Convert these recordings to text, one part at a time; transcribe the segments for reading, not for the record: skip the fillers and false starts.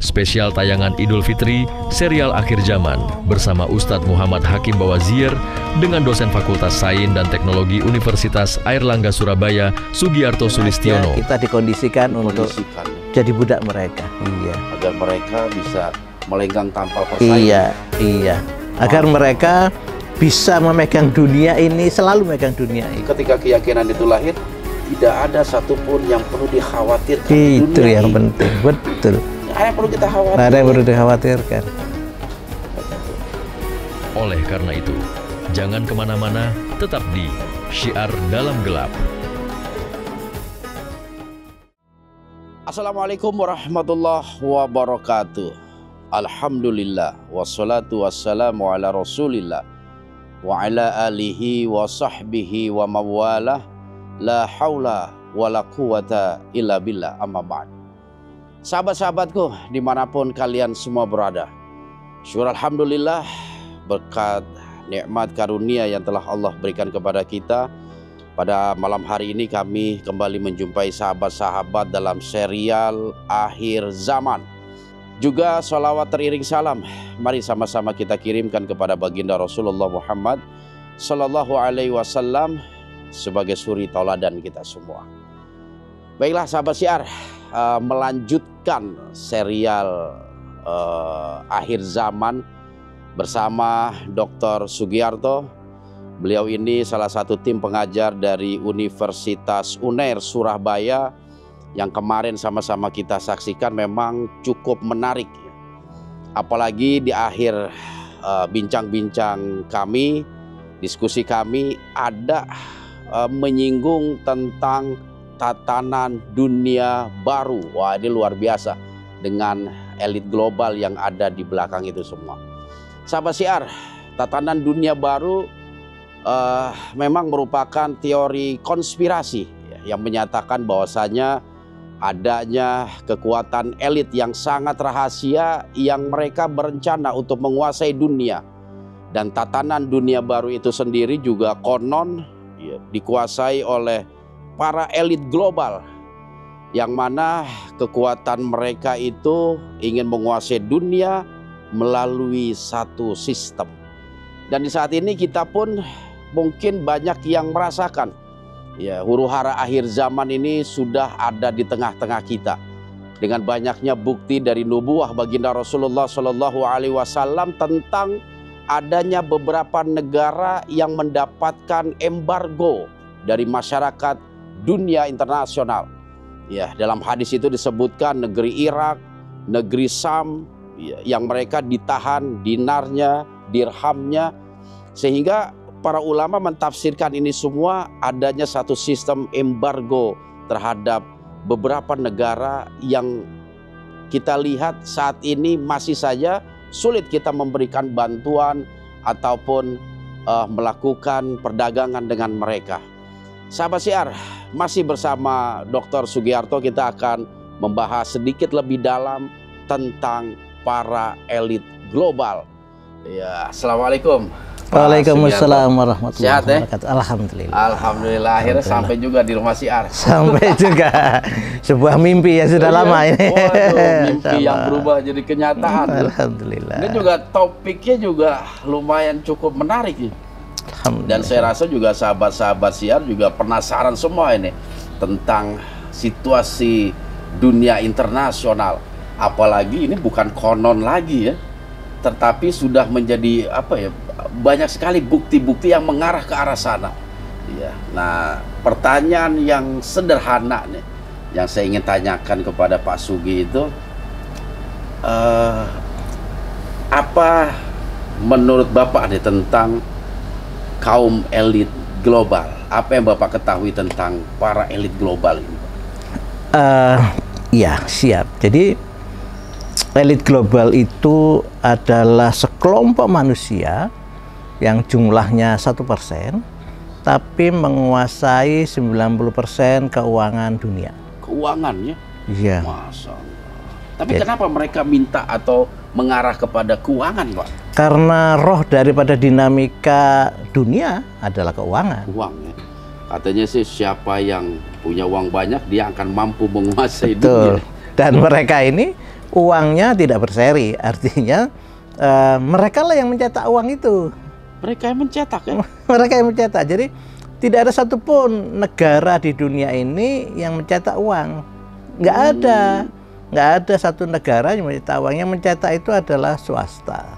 spesial tayangan Idul Fitri, serial Akhir Zaman bersama Ustadz Muhammad Hakim Bawazir dengan dosen Fakultas Sains dan Teknologi Universitas Airlangga Surabaya, Sugiarto Sulistiono. Kita dikondisikan untuk jadi budak mereka. Iya. Agar mereka bisa melenggang tanpa persaingan. Iya. Agar mereka bisa memegang dunia ini, selalu memegang dunia ini. Ketika keyakinan itu lahir, tidak ada satupun yang perlu dikhawatirkan. Itu yang penting, betul. Ada yang perlu kita khawatirkan. Ada yang perlu dikhawatirkan. Oleh karena itu, jangan kemana-mana, tetap di Syiar Dalam Gelap. Assalamualaikum warahmatullahi wabarakatuh. Alhamdulillah, wassalatu wassalamu ala rasulillah wa ala alihi wa sahbihi wa mawalah. La haula wa la quwata illa billah, amma ba'd. Sahabat-sahabatku dimanapun kalian semua berada, syukur alhamdulillah berkat nikmat karunia yang telah Allah berikan kepada kita. Pada malam hari ini kami kembali menjumpai sahabat-sahabat dalam serial Akhir Zaman. Juga sholawat teriring salam, mari sama-sama kita kirimkan kepada baginda Rasulullah Muhammad Sallallahu Alaihi Wasallam sebagai suri tauladan kita semua. Baiklah sahabat Syiar, melanjutkan serial Akhir Zaman bersama Dr. Sugiarto. Beliau ini salah satu tim pengajar dari Universitas UNAIR Surabaya yang kemarin sama-sama kita saksikan memang cukup menarik. Apalagi di akhir bincang-bincang kami, diskusi kami ada menyinggung tentang tatanan dunia baru. Wah, ini luar biasa dengan elit global yang ada di belakang itu semua. Sahabat Syiar, tatanan dunia baru memang merupakan teori konspirasi yang menyatakan bahwasanya adanya kekuatan elit yang sangat rahasia yang mereka berencana untuk menguasai dunia. Dan tatanan dunia baru itu sendiri juga konon dikuasai oleh para elit global, yang mana kekuatan mereka itu ingin menguasai dunia melalui satu sistem. Dan di saat ini kita pun mungkin banyak yang merasakan huru-hara akhir zaman ini sudah ada di tengah-tengah kita, dengan banyaknya bukti dari nubuah baginda Rasulullah Shallallahu Alaihi Wasallam tentang adanya beberapa negara yang mendapatkan embargo dari masyarakat dunia internasional. Dalam hadis itu disebutkan negeri Irak, negeri Sam, yang mereka ditahan dinarnya, dirhamnya, sehingga para ulama mentafsirkan ini semua adanya satu sistem embargo terhadap beberapa negara yang kita lihat saat ini masih saja sulit kita memberikan bantuan ataupun melakukan perdagangan dengan mereka. Sahabat Syiar, masih bersama Dr. Sugiarto kita akan membahas sedikit lebih dalam tentang para elit global. Assalamualaikum. Waalaikumsalam warahmatullahi wabarakatuh. Alhamdulillah. Alhamdulillah, akhirnya sampai juga di rumah Syiar. Sampai juga. Sebuah mimpi yang sudah lama ini. Waduh, mimpi yang berubah jadi kenyataan. Alhamdulillah. Ini juga topiknya juga lumayan cukup menarik. Dan saya rasa juga sahabat-sahabat Syiar juga penasaran semua ini tentang situasi dunia internasional. Apalagi ini bukan konon lagi tetapi sudah menjadi banyak sekali bukti-bukti yang mengarah ke arah sana. Nah, pertanyaan yang sederhana nih yang saya ingin tanyakan kepada Pak Sugi itu, apa menurut Bapak nih tentang kaum elit global? Apa yang Bapak ketahui tentang para elit global ini? Ya, siap. Jadi elit global itu adalah sekelompok manusia yang jumlahnya 1%, tapi menguasai 90% keuangan dunia. Keuangannya? Iya. Masya Allah. Tapi kenapa mereka minta atau mengarah kepada keuangan, Pak? Karena roh daripada dinamika dunia adalah keuangan. Uang ya. Katanya sih siapa yang punya uang banyak dia akan mampu menguasai dunia. Dan mereka ini uangnya tidak berseri, artinya mereka lah yang mencetak uang itu. Mereka yang mencetak ya? Mereka yang mencetak. Jadi tidak ada satupun negara di dunia ini yang mencetak uang. Nggak ada. Nggak ada satu negara yang mencetak uang. Yang mencetak itu adalah swasta.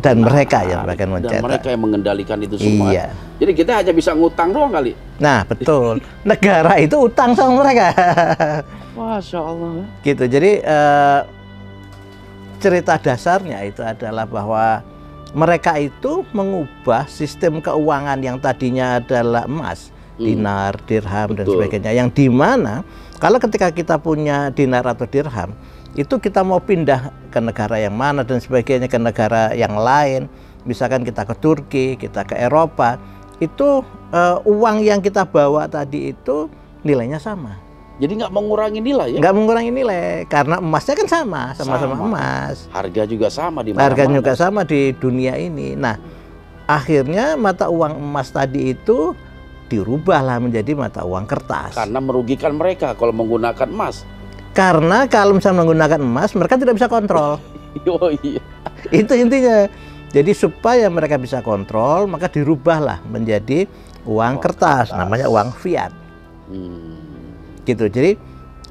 Dan mereka yang akan mencetak. Dan mereka yang mengendalikan itu semua. Iya. Jadi kita hanya bisa ngutang doang kali. Nah, betul. Negara itu utang sama mereka. Masya Allah. Gitu. Jadi cerita dasarnya itu adalah bahwa mereka itu mengubah sistem keuangan yang tadinya adalah emas, dinar, dirham, dan sebagainya. Yang dimana kalau ketika kita punya dinar atau dirham, itu kita mau pindah ke negara yang mana dan sebagainya, ke negara yang lain, misalkan kita ke Turki, kita ke Eropa, itu uang yang kita bawa tadi itu nilainya sama. Jadi nggak mengurangi nilai ya? Nggak mengurangi nilai, karena emasnya kan sama-sama emas. Harga juga sama di mana-mana. Harga juga sama di dunia ini. Nah, akhirnya mata uang emas tadi itu dirubahlah menjadi mata uang kertas. Karena merugikan mereka kalau menggunakan emas. Karena kalau misalnya menggunakan emas, mereka tidak bisa kontrol. Oh iya. Itu intinya. Jadi supaya mereka bisa kontrol, maka dirubahlah menjadi uang kertas, namanya uang fiat. Gitu. Jadi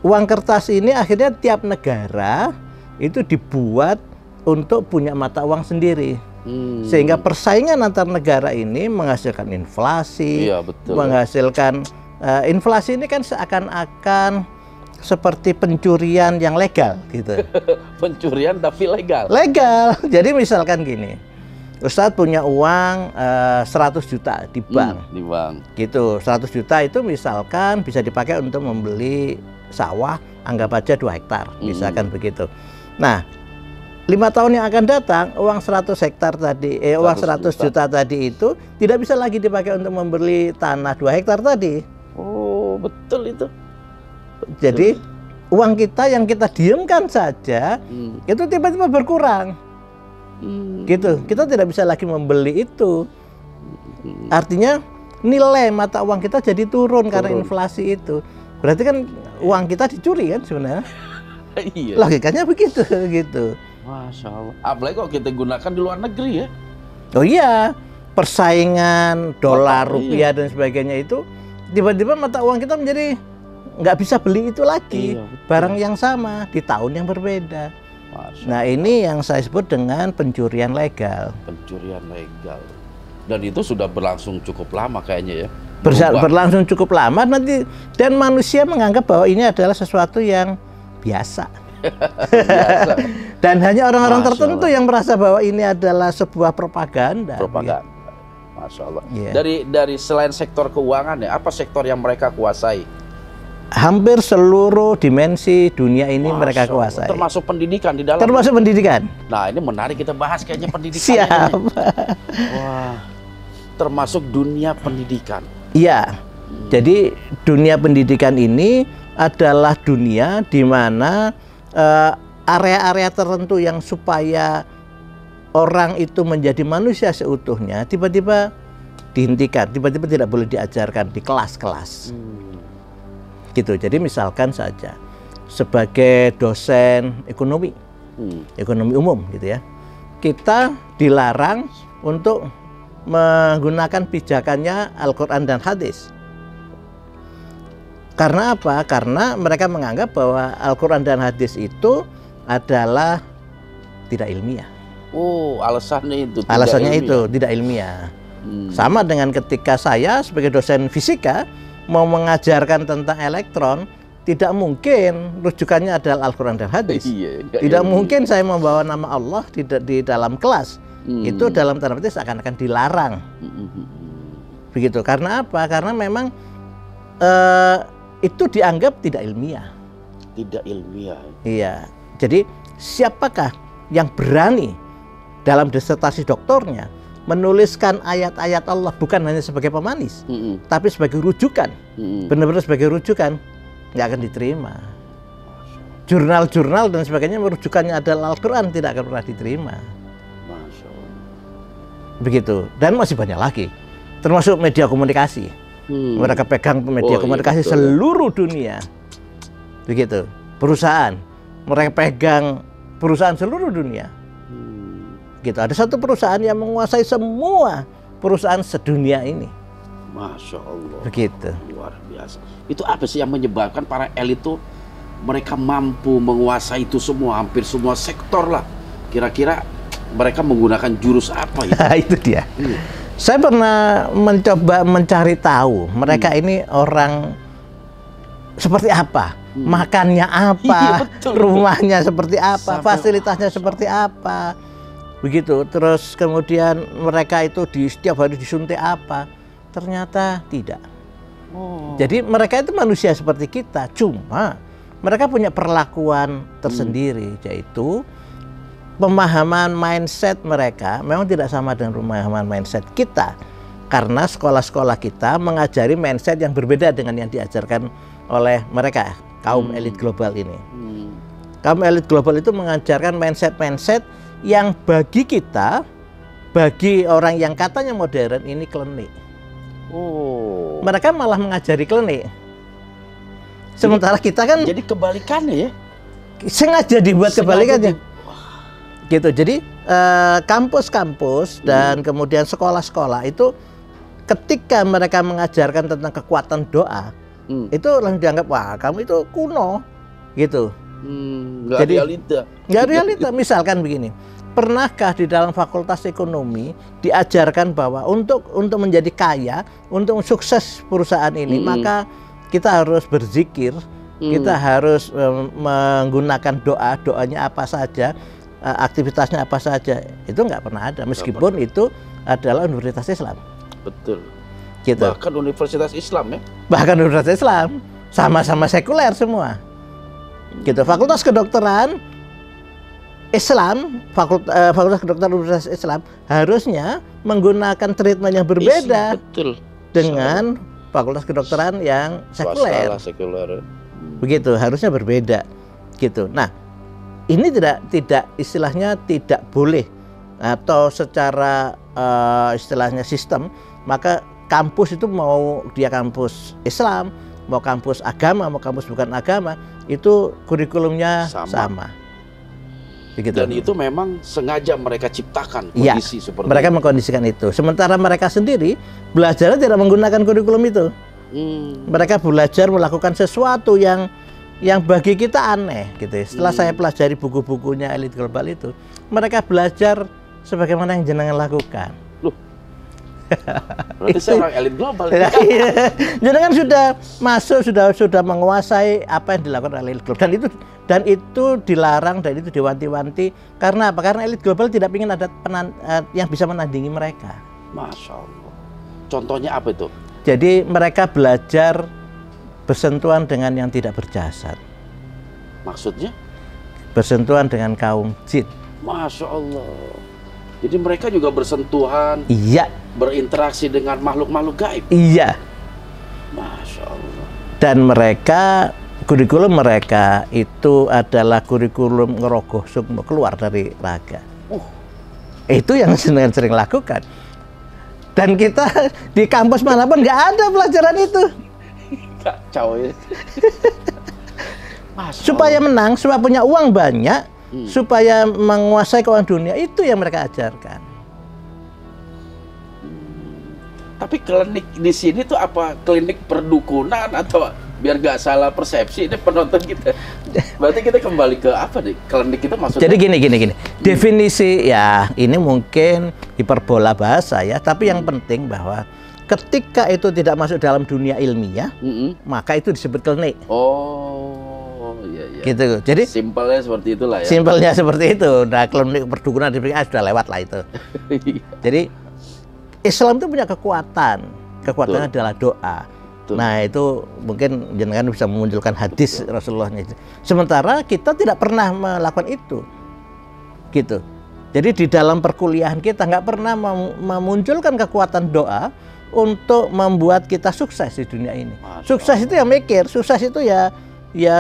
uang kertas ini akhirnya tiap negara itu dibuat untuk punya mata uang sendiri, sehingga persaingan antar negara ini menghasilkan inflasi. Iya, betul. Menghasilkan inflasi ini kan seakan-akan seperti pencurian yang legal gitu. Pencurian tapi legal. Legal. Jadi misalkan gini, Ustadz punya uang 100 juta di bank. Di bank. Gitu, 100 juta itu misalkan bisa dipakai untuk membeli sawah, anggap aja 2 hektar, misalkan begitu. Nah, 5 tahun yang akan datang, uang 100 hektar tadi, uang 100 juta tadi itu tidak bisa lagi dipakai untuk membeli tanah 2 hektar tadi. Oh, betul itu. Jadi, uang kita yang kita diamkan saja, itu tiba-tiba berkurang. Gitu, kita tidak bisa lagi membeli itu. Artinya nilai mata uang kita jadi turun karena inflasi itu. Berarti kan uang kita dicuri kan sebenarnya. Iya. Logikanya begitu gitu. Masya Allah. Apalagi kalau kita gunakan di luar negeri ya. Oh iya, persaingan dolar, rupiah iya. dan sebagainya itu tiba-tiba mata uang kita menjadi nggak bisa beli itu lagi. Iya, barang yang sama di tahun yang berbeda. Nah, ini yang saya sebut dengan pencurian legal. Pencurian legal. Dan itu sudah berlangsung cukup lama kayaknya ya. Berlangsung cukup lama nanti, dan manusia menganggap bahwa ini adalah sesuatu yang biasa. Biasa. Dan hanya orang-orang tertentu yang merasa bahwa ini adalah sebuah propaganda. Propaganda. Masya Allah. Yeah. Dari selain sektor keuangan ya, apa sektor yang mereka kuasai? Hampir seluruh dimensi dunia ini mereka kuasai. Termasuk pendidikan di dalam. Termasuk pendidikan. Nah, ini menarik kita bahas kayaknya pendidikan. Siap. Wah, termasuk dunia pendidikan. Iya. Jadi dunia pendidikan ini adalah dunia di mana area-area tertentu yang supaya orang itu menjadi manusia seutuhnya tiba-tiba dihentikan, tiba-tiba tidak boleh diajarkan di kelas-kelas. Gitu. Jadi misalkan saja sebagai dosen ekonomi, ekonomi umum gitu ya, kita dilarang untuk menggunakan pijakannya Al-Quran dan hadis. Karena apa? Karena mereka menganggap bahwa Al-Quran dan hadis itu adalah tidak ilmiah. Oh, alasannya itu. Alasannya itu tidak ilmiah. Sama dengan ketika saya sebagai dosen fisika mau mengajarkan tentang elektron, tidak mungkin rujukannya adalah Al-Quran dan hadis. Tidak mungkin saya membawa nama Allah di dalam kelas. Itu dalam tanda petik seakan-akan dilarang. Begitu. Karena apa? Karena memang itu dianggap tidak ilmiah. Tidak ilmiah. Iya. Jadi siapakah yang berani dalam disertasi doktornya menuliskan ayat-ayat Allah bukan hanya sebagai pemanis, tapi sebagai rujukan, benar-benar sebagai rujukan, nggak akan diterima. Jurnal-jurnal dan sebagainya merujukannya adalah Al-Quran tidak akan pernah diterima. Masya Allah. Begitu. Dan masih banyak lagi, termasuk media komunikasi. Mereka pegang media komunikasi seluruh dunia. Begitu. perusahaan. Mereka pegang perusahaan seluruh dunia. Gitu. Ada satu perusahaan yang menguasai semua perusahaan sedunia ini. Masya Allah. Begitu. Luar biasa. Itu apa sih yang menyebabkan para elit itu mereka mampu menguasai itu semua, hampir semua sektor lah. Kira-kira mereka menggunakan jurus apa ya? Itu dia. Saya pernah mencoba mencari tahu mereka ini orang seperti apa, makannya apa, Iya, betul. rumahnya seperti apa, Sampai fasilitasnya seperti apa. Begitu. Terus kemudian mereka itu setiap hari disuntik apa? Ternyata tidak. Jadi mereka itu manusia seperti kita, cuma mereka punya perlakuan tersendiri, yaitu pemahaman mindset mereka memang tidak sama dengan pemahaman mindset kita. Karena sekolah-sekolah kita mengajari mindset yang berbeda dengan yang diajarkan oleh mereka, kaum elit global ini. Kaum elit global itu mengajarkan mindset-mindset yang bagi kita, bagi orang yang katanya modern ini klinik. Mereka malah mengajari klinik. Sementara kita kan Jadi kebalikannya ya? sengaja dibuat kebalikannya. Gitu. Jadi kampus-kampus dan kemudian sekolah-sekolah itu ketika mereka mengajarkan tentang kekuatan doa, itu langsung dianggap wah kamu itu kuno, gitu. Nggak Jadi realita. nggak realita. Misalkan begini, pernahkah di dalam fakultas ekonomi diajarkan bahwa untuk menjadi kaya, untuk sukses perusahaan ini, maka kita harus berzikir, kita harus menggunakan doanya apa saja, aktivitasnya apa saja. Itu nggak pernah ada, meskipun itu adalah universitas Islam. Betul. Gitu. Bahkan universitas Islam ya? Bahkan universitas Islam, sama-sama sekuler semua. Gitu. Fakultas kedokteran Islam, Fakultas Kedokteran Universitas Islam harusnya menggunakan treatment yang berbeda Betul. dengan Fakultas Kedokteran yang sekuler. Sekuler. Begitu, harusnya berbeda. Gitu. Nah, ini tidak istilahnya tidak boleh atau secara istilahnya sistem, maka kampus itu mau dia kampus Islam, mau kampus agama, mau kampus bukan agama, itu kurikulumnya sama. Begitu. Dan itu memang sengaja mereka ciptakan kondisi seperti mereka itu. mengkondisikan itu. Sementara mereka sendiri belajarnya tidak menggunakan kurikulum itu. Mereka belajar melakukan sesuatu yang bagi kita aneh, gitu. Setelah saya pelajari buku-bukunya elit global itu, mereka belajar sebagaimana yang jenengan lakukan. Loh, berarti saya orang elit global. Jenengan sudah masuk, sudah menguasai apa yang dilakukan oleh elit global, dan itu dilarang dan itu diwanti-wanti. Karena apa? Karena elit global tidak ingin ada yang bisa menandingi mereka. Masya Allah. Contohnya apa itu? Jadi mereka belajar bersentuhan dengan yang tidak berjasad. Maksudnya? Bersentuhan dengan kaum jin. Masya Allah. Jadi mereka juga bersentuhan, Iya, berinteraksi dengan makhluk-makhluk gaib. iya. Masya Allah. Dan mereka, kurikulum mereka itu adalah kurikulum ngerogoh sukmo, keluar dari raga. Itu yang sering lakukan. Dan kita di kampus manapun nggak ada pelajaran itu. Kacau ya. Supaya menang, supaya punya uang banyak, supaya menguasai keuangan dunia, itu yang mereka ajarkan. Tapi klinik di sini tuh apa klinik perdukunan atau biar gak salah persepsi ini penonton kita. Berarti kita kembali ke apa nih? Klinik itu maksudnya? Jadi gini. Definisi ya ini mungkin hiperbola bahasa ya, tapi yang penting bahwa ketika itu tidak masuk dalam dunia ilmiah, maka itu disebut klinik. Oh, iya. Gitu. Jadi simpelnya seperti itulah ya. simpelnya seperti itu. Nah, klinik perdukunan sudah lewat lah itu. Jadi Islam itu punya kekuatan. Kekuatannya adalah doa. Nah, itu mungkin jenengan bisa memunculkan hadis Rasulullah-nya itu. Sementara kita tidak pernah melakukan itu. Gitu. Jadi di dalam perkuliahan kita nggak pernah memunculkan kekuatan doa untuk membuat kita sukses di dunia ini. Sukses itu ya mikir, sukses itu ya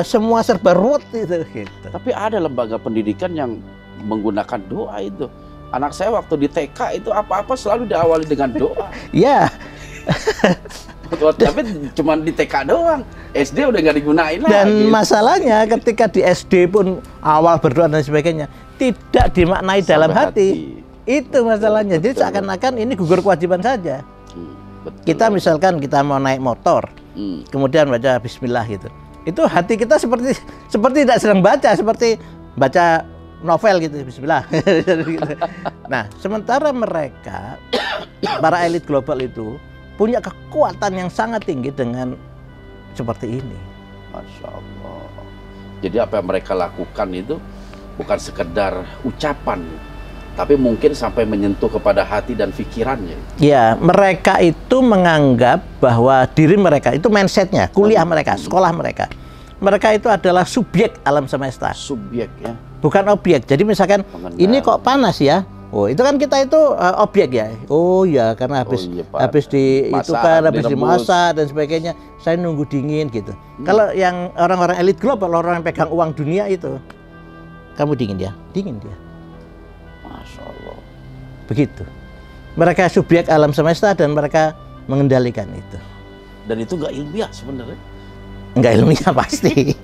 semua serba ruwet itu gitu. Tapi ada lembaga pendidikan yang menggunakan doa itu. Anak saya waktu di TK itu apa-apa selalu diawali dengan doa. Ya. Tapi cuma di TK doang, SD udah nggak digunain lagi. Dan masalahnya ketika di SD pun awal berdoa dan sebagainya tidak dimaknai dalam hati. Itu masalahnya. Jadi seakan-akan ini gugur kewajiban saja. Kita misalkan kita mau naik motor, kemudian baca Bismillah gitu. Itu hati kita seperti tidak sedang baca, seperti baca novel gitu, Bismillah. Nah, sementara mereka para elit global itu punya kekuatan yang sangat tinggi dengan seperti ini. Masya Allah. Jadi apa yang mereka lakukan itu bukan sekedar ucapan, tapi mungkin sampai menyentuh kepada hati dan pikirannya. Ya, mereka itu menganggap bahwa diri mereka itu mindsetnya, kuliah mereka, sekolah mereka. Mereka itu adalah subjek alam semesta. Subjek ya. Bukan objek. Jadi misalkan ini kok panas ya. Oh, itu kan kita itu objek ya. Oh ya, karena habis dimasak dan sebagainya. Saya nunggu dingin gitu. Kalau yang orang-orang elit global, orang yang pegang uang dunia itu, kamu dingin dia. Masya Allah. Begitu. Mereka subjek alam semesta dan mereka mengendalikan itu. Dan itu nggak ilmiah sebenarnya. Nggak ilmiah pasti.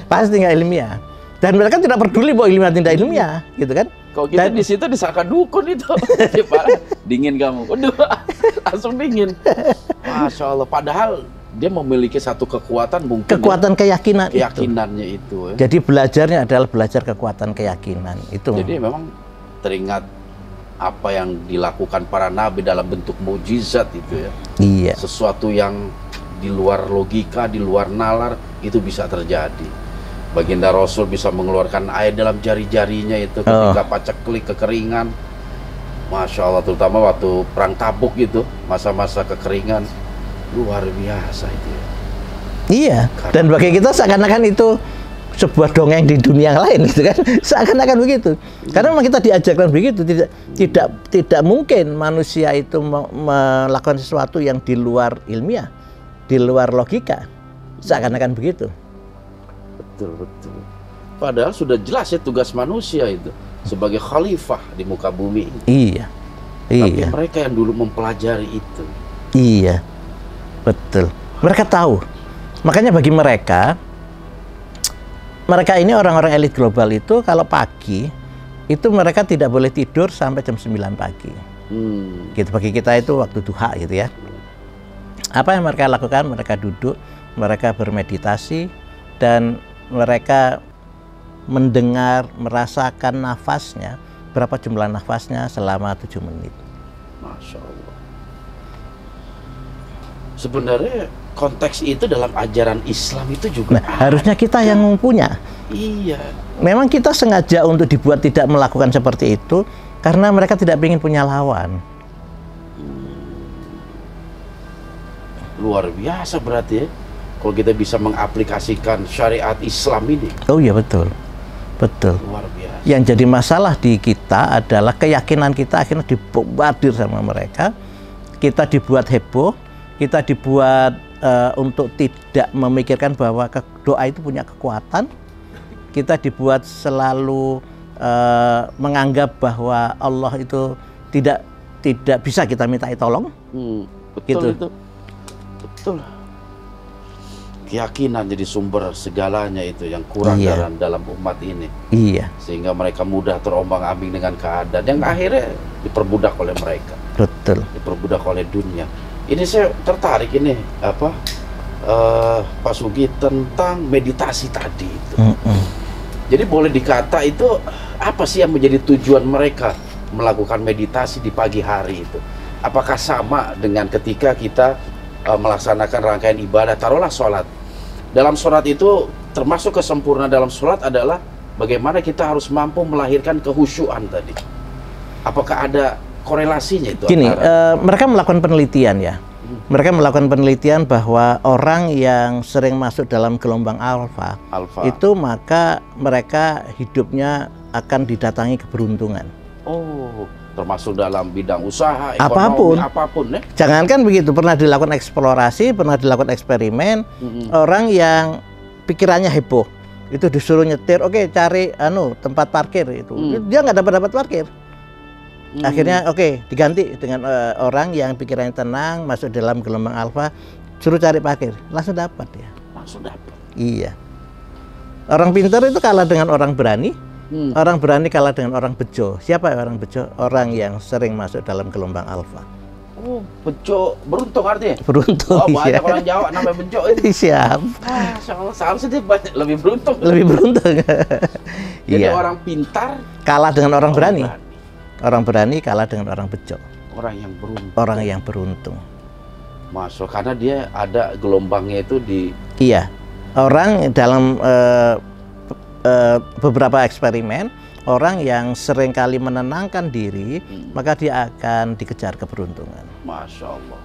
Pasti nggak ilmiah. Dan mereka tidak peduli bahwa ilmiah tidak ilmiah, gitu kan? Kalau kita di situ disangka dukun itu, Pak, dingin kamu, langsung dingin. Masya Allah. Padahal dia memiliki satu kekuatan mungkin. Kekuatan keyakinan. Keyakinannya itu. Ya. Jadi belajarnya adalah belajar kekuatan keyakinan itu. Jadi memang teringat apa yang dilakukan para nabi dalam bentuk mukjizat itu ya. Iya. Sesuatu yang di luar logika, di luar nalar itu bisa terjadi. Baginda Rasul bisa mengeluarkan air dalam jari-jarinya itu ketika paceklik kekeringan. Masya Allah, terutama waktu perang Tabuk itu, masa-masa kekeringan luar biasa itu ya. Iya. Dan bagi kita seakan-akan itu sebuah dongeng di dunia yang lain gitu kan. Seakan-akan begitu. Karena memang kita diajarkan begitu, tidak mungkin manusia itu melakukan sesuatu yang di luar ilmiah, di luar logika. Seakan-akan begitu. Betul. Padahal sudah jelas ya tugas manusia itu sebagai khalifah di muka bumi ini. Iya. Tapi mereka yang dulu mempelajari itu. Iya. Betul. Mereka tahu. Makanya bagi mereka ini orang-orang elit global itu kalau pagi itu mereka tidak boleh tidur sampai jam 9 pagi. Gitu, bagi kita itu waktu duha gitu ya. Apa yang mereka lakukan? Mereka duduk, mereka bermeditasi dan mereka mendengar, merasakan nafasnya, berapa jumlah nafasnya selama 7 menit. Masya Allah. Sebenarnya konteks itu dalam ajaran Islam itu juga harusnya kita yang punya. Iya. Memang kita sengaja untuk dibuat tidak melakukan seperti itu karena mereka tidak ingin punya lawan. Luar biasa berarti ya. Kalau kita bisa mengaplikasikan syariat Islam ini. Oh iya, betul. Luar biasa. Yang jadi masalah di kita adalah keyakinan kita akhirnya dibombardir sama mereka. Kita dibuat heboh, kita dibuat untuk tidak memikirkan bahwa doa itu punya kekuatan. Kita dibuat selalu menganggap bahwa Allah itu tidak bisa kita mintai tolong. Betul gitu. Itu. Betul. Keyakinan jadi sumber segalanya itu yang kurang dalam umat ini. Iya. Sehingga mereka mudah terombang-ambing dengan keadaan yang akhirnya diperbudak oleh mereka. Betul. Diperbudak oleh dunia. Ini saya tertarik ini Pak Sugi tentang meditasi tadi itu. Jadi boleh dikata itu apa sih yang menjadi tujuan mereka melakukan meditasi di pagi hari itu? Apakah sama dengan ketika kita melaksanakan rangkaian ibadah, taruhlah sholat. Dalam sholat itu termasuk kesempurnaan dalam sholat adalah bagaimana kita harus mampu melahirkan kehusyuan tadi. Apakah ada korelasinya itu? Gini, mereka melakukan penelitian ya. Mereka melakukan penelitian bahwa orang yang sering masuk dalam gelombang alfa itu maka mereka hidupnya akan didatangi keberuntungan. Oh, termasuk dalam bidang usaha, ekonomi, apapun ya. Jangankan begitu, pernah dilakukan eksplorasi, pernah dilakukan eksperimen. Orang yang pikirannya heboh itu disuruh nyetir, oke, cari tempat parkir itu. Dia nggak dapat parkir. Akhirnya diganti dengan orang yang pikirannya tenang, masuk dalam gelombang alfa, suruh cari parkir, langsung dapat ya. Langsung dapat. Iya. Orang pintar itu kalah dengan orang berani. Orang berani kalah dengan orang bejo. Siapa orang bejo? Orang yang sering masuk dalam gelombang alfa. Oh, bejo beruntung artinya? Beruntung. Oh, banyak iya. orang Jawa namanya bejo itu. Siap. Seharusnya dia banyak, lebih beruntung. Lebih beruntung. Jadi Iya. orang pintar Kalah dengan orang berani. Orang berani kalah dengan orang bejo. Orang yang beruntung. Orang yang beruntung. Masuk karena dia ada gelombangnya itu di. Iya. Orang dalam beberapa eksperimen, orang yang seringkali menenangkan diri, maka dia akan dikejar keberuntungan. Masya Allah.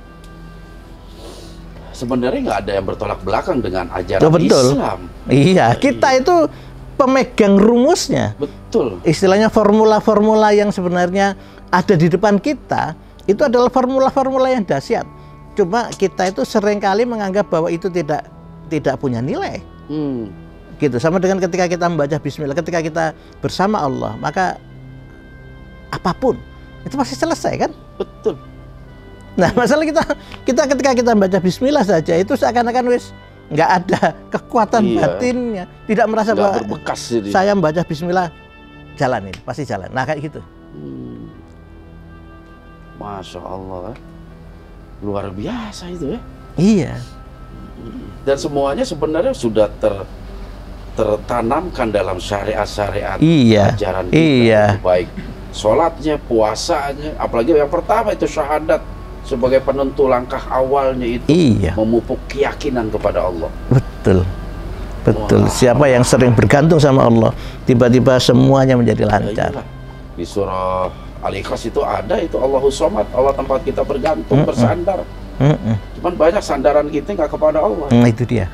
Sebenarnya nggak ada yang bertolak belakang dengan ajaran Betul. Islam. Iya, kita itu pemegang rumusnya. Betul. Istilahnya formula-formula yang sebenarnya ada di depan kita, itu adalah formula-formula yang dahsyat. Cuma kita itu seringkali menganggap bahwa itu tidak punya nilai. Gitu, sama dengan ketika kita membaca bismillah, ketika kita bersama Allah, maka apapun itu pasti selesai kan? Betul. Nah, masalah kita ketika kita membaca bismillah saja itu seakan-akan wis nggak ada kekuatan batinnya, tidak merasa nggak bahwa berbekas jadi. Saya membaca bismillah jalan ini, pasti jalan. Nah, kayak gitu. Masya Allah, luar biasa itu ya. Iya. Dan semuanya sebenarnya sudah tertanamkan dalam syariat-syariat ajaran kita. Iya. Baik sholatnya, puasanya, apalagi yang pertama itu syahadat sebagai penentu langkah awalnya itu. Iya. Memupuk keyakinan kepada Allah. Betul. Betul. Wah. Siapa yang sering bergantung sama Allah, tiba-tiba semuanya menjadi lancar. Ya, di surah Al-Ikhlas itu ada itu Allahus Somad, Allah tempat kita bergantung, bersandar. Cuman banyak sandaran kita nggak kepada Allah. Itu dia.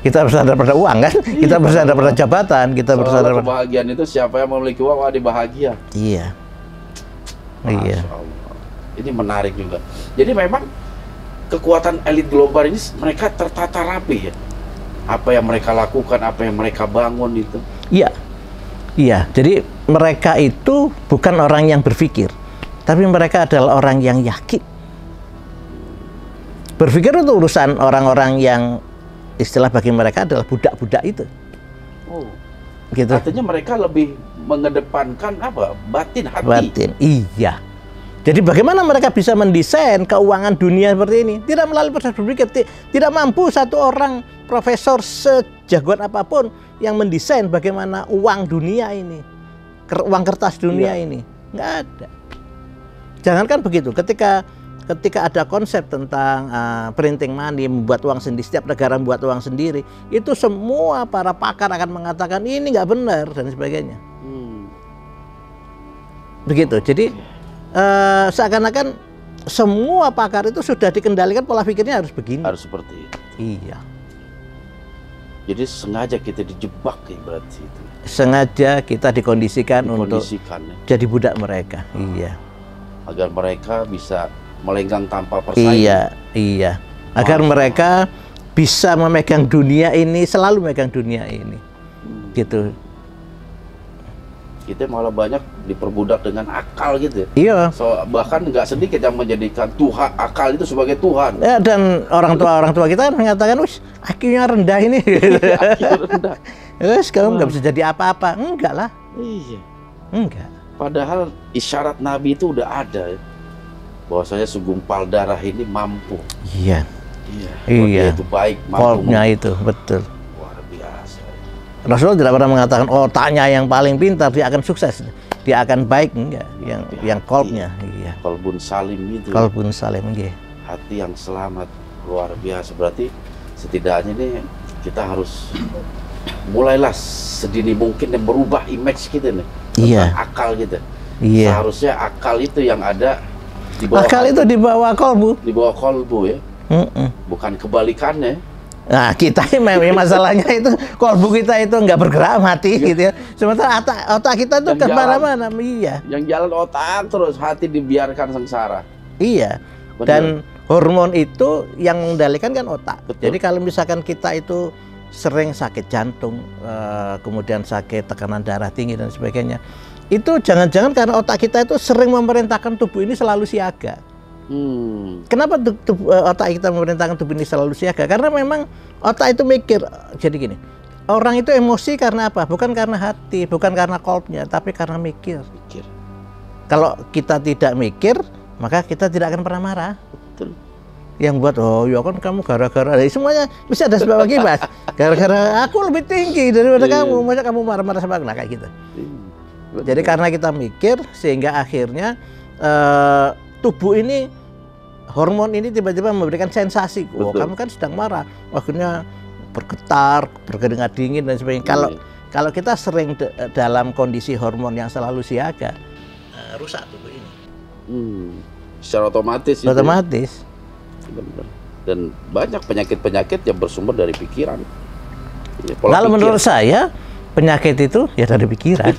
Kita bersandar pada uang kan? Kita bersandar pada jabatan, kita bersandar pada kebahagiaan itu siapa yang memiliki uang wah bahagia. Iya. Iya. Allah. Ini menarik juga. Jadi memang kekuatan elit global ini mereka tertata rapi ya. Apa yang mereka lakukan, apa yang mereka bangun itu. Iya. Iya, jadi mereka itu bukan orang yang berpikir, tapi mereka adalah orang yang yakin. Berpikir itu urusan orang-orang yang istilah bagi mereka adalah budak-budak itu. Oh, gitu. Artinya mereka lebih mengedepankan apa? Batin, hati. Batin, iya. Jadi bagaimana mereka bisa mendesain keuangan dunia seperti ini? Tidak melalui proses berpikir, tidak mampu satu orang profesor sejagoan apapun yang mendesain bagaimana uang dunia ini, uang kertas dunia ini, nggak ada. Jangankan begitu, ketika ada konsep tentang printing money, membuat uang sendiri, setiap negara membuat uang sendiri, itu semua para pakar akan mengatakan ini nggak benar dan sebagainya. Begitu, jadi seakan-akan semua pakar itu sudah dikendalikan pola pikirnya harus begini. Harus seperti itu. Iya. Jadi sengaja kita dijebak ya berarti itu. Sengaja kita dikondisikan untuk ya. jadi budak mereka. Iya. Agar mereka bisa melenggang tanpa persaingan. Iya, iya. Agar mereka bisa memegang dunia ini, selalu memegang dunia ini. Gitu. Kita malah banyak diperbudak dengan akal gitu ya. Iya. Bahkan nggak sedikit yang menjadikan Tuhan, akal itu sebagai Tuhan. Ya, dan orang tua kita mengatakan, wis IQ-nya rendah ini. IQ rendah. Wis kamu nggak bisa jadi apa-apa. Enggak lah. Iya. Enggak. Padahal isyarat Nabi itu udah ada ya. Bahwasanya segumpal darah ini mampu. Iya. Iya. Itu baik, mampu. Kolbnya itu betul. Luar biasa. Rasulullah tidak pernah mengatakan otaknya yang paling pintar dia akan sukses, dia akan baik, enggak. Yang kolbnya. Iya. Kolbun salim itu. Kolbun salim, iya. Hati yang selamat, luar biasa. Berarti setidaknya nih kita harus mulailah sedini mungkin dan merubah image kita nih. Iya. Akal gitu. Iya. Seharusnya akal itu yang ada di bawah. Akal itu di bawah kolbu. Di bawah kolbu ya. Bukan kebalikannya. Nah, kita memang masalahnya itu kolbu kita itu nggak bergerak, mati gitu ya. Sementara otak kita itu kemana-mana. Iya. Yang jalan otak terus, hati dibiarkan sengsara. Iya. Betul. Dan hormon itu yang mengendalikan kan otak. Betul. Jadi kalau misalkan kita itu sering sakit jantung, kemudian sakit tekanan darah tinggi dan sebagainya, itu jangan-jangan karena otak kita itu sering memerintahkan tubuh ini selalu siaga. Kenapa otak kita memerintahkan tubuh ini selalu siaga? Karena memang otak itu mikir. Jadi gini, orang itu emosi karena apa? Bukan karena hati, bukan karena kolbnya, tapi karena mikir. Kalau kita tidak mikir, maka kita tidak akan pernah marah. Betul. Yang buat, oh ya kan kamu gara-gara, semuanya bisa ada sebab akibat. Gara-gara aku lebih tinggi daripada kamu, masa kamu marah-marah sama aku? Nah kayak gitu. Jadi karena kita mikir, sehingga akhirnya tubuh ini, hormon ini tiba-tiba memberikan sensasi. Oh, kamu kan sedang marah. Akhirnya bergetar, berkeringat dingin dan sebagainya. Kalau kita sering dalam kondisi hormon yang selalu siaga, rusak tubuh ini. Secara otomatis. Otomatis. Benar. Dan banyak penyakit-penyakit yang bersumber dari pikiran. Kalau menurut saya, penyakit itu ya dari pikiran.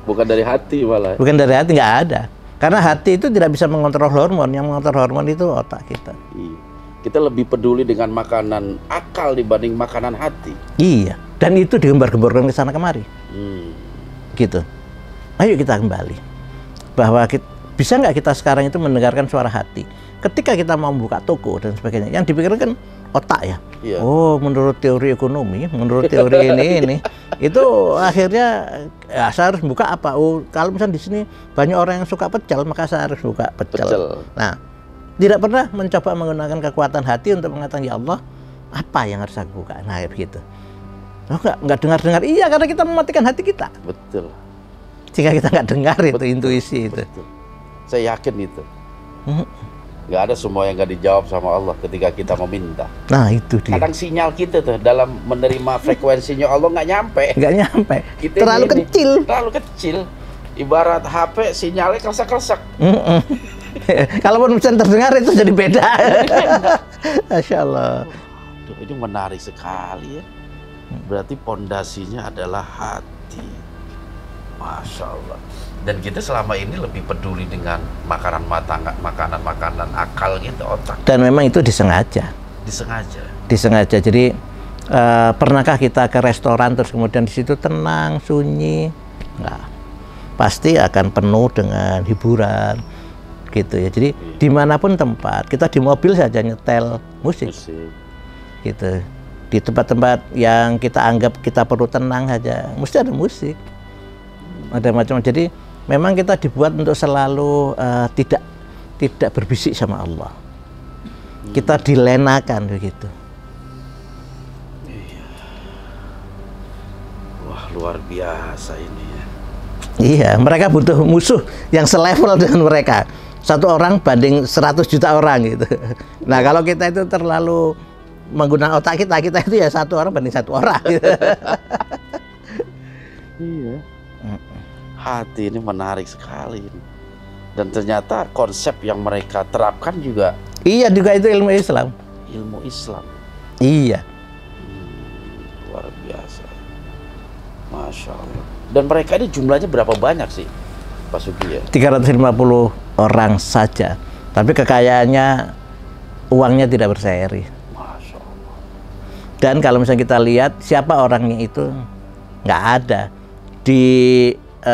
Bukan dari hati malah. Bukan dari hati, nggak ada. Karena hati itu tidak bisa mengontrol hormon, yang mengontrol hormon itu otak kita. Iya. Kita lebih peduli dengan makanan akal dibanding makanan hati. Iya, dan itu digembar-gemborkan ke sana kemari. Gitu. Ayo kita kembali. Bahwa bisa nggak kita sekarang itu mendengarkan suara hati? Ketika kita mau buka toko dan sebagainya, yang dipikirkan otak ya. Iya. Oh, menurut teori ekonomi, menurut teori ini, itu akhirnya ya, saya harus buka apa? Oh, kalau misalnya di sini banyak orang yang suka pecel, maka saya harus buka pecel. Nah, tidak pernah mencoba menggunakan kekuatan hati untuk mengatakan, ya Allah, apa yang harus aku buka? Nah, begitu. Oh, nggak dengar-dengar. Iya, karena kita mematikan hati kita. Betul. Jika kita nggak dengar itu intuisi itu. Betul. Saya yakin itu. Nggak ada semua yang nggak dijawab sama Allah ketika kita meminta. Nah itu dia. Kadang sinyal kita tuh dalam menerima frekuensinya Allah nggak nyampe. Nggak nyampe. Terlalu kecil. Terlalu kecil. Ibarat HP sinyalnya kersak-kersak. Kalaupun bisa terdengar itu jadi beda. Masya Allah. Ini menarik sekali ya. Berarti pondasinya adalah hati. Masya Allah. Dan kita selama ini lebih peduli dengan makanan-makanan akal gitu, otak. Dan memang itu disengaja. Disengaja. Jadi pernahkah kita ke restoran terus kemudian di situ tenang, sunyi? Enggak. Pasti akan penuh dengan hiburan, gitu ya. Jadi dimanapun tempat, kita di mobil saja nyetel musik. Gitu. Di tempat-tempat yang kita anggap kita perlu tenang saja, mesti ada musik. Ada macam. Jadi memang kita dibuat untuk selalu tidak berbisik sama Allah. Kita dilenakan begitu. Iya. Wah, luar biasa ini ya. Iya, mereka butuh musuh yang selevel dengan mereka. Satu orang banding 100 juta orang gitu. Nah, kalau kita itu terlalu menggunakan otak kita itu ya satu orang banding satu orang gitu. Iya. Hati ini menarik sekali. Dan ternyata konsep yang mereka terapkan juga. Iya, juga itu ilmu Islam. Ilmu Islam. Iya. Luar biasa. Masya Allah. Dan mereka ini jumlahnya berapa banyak sih, Pak Sugi ya? 350 orang saja. Tapi kekayaannya, uangnya tidak berseri. Masya Allah. Dan kalau misalnya kita lihat siapa orangnya itu, nggak ada. Di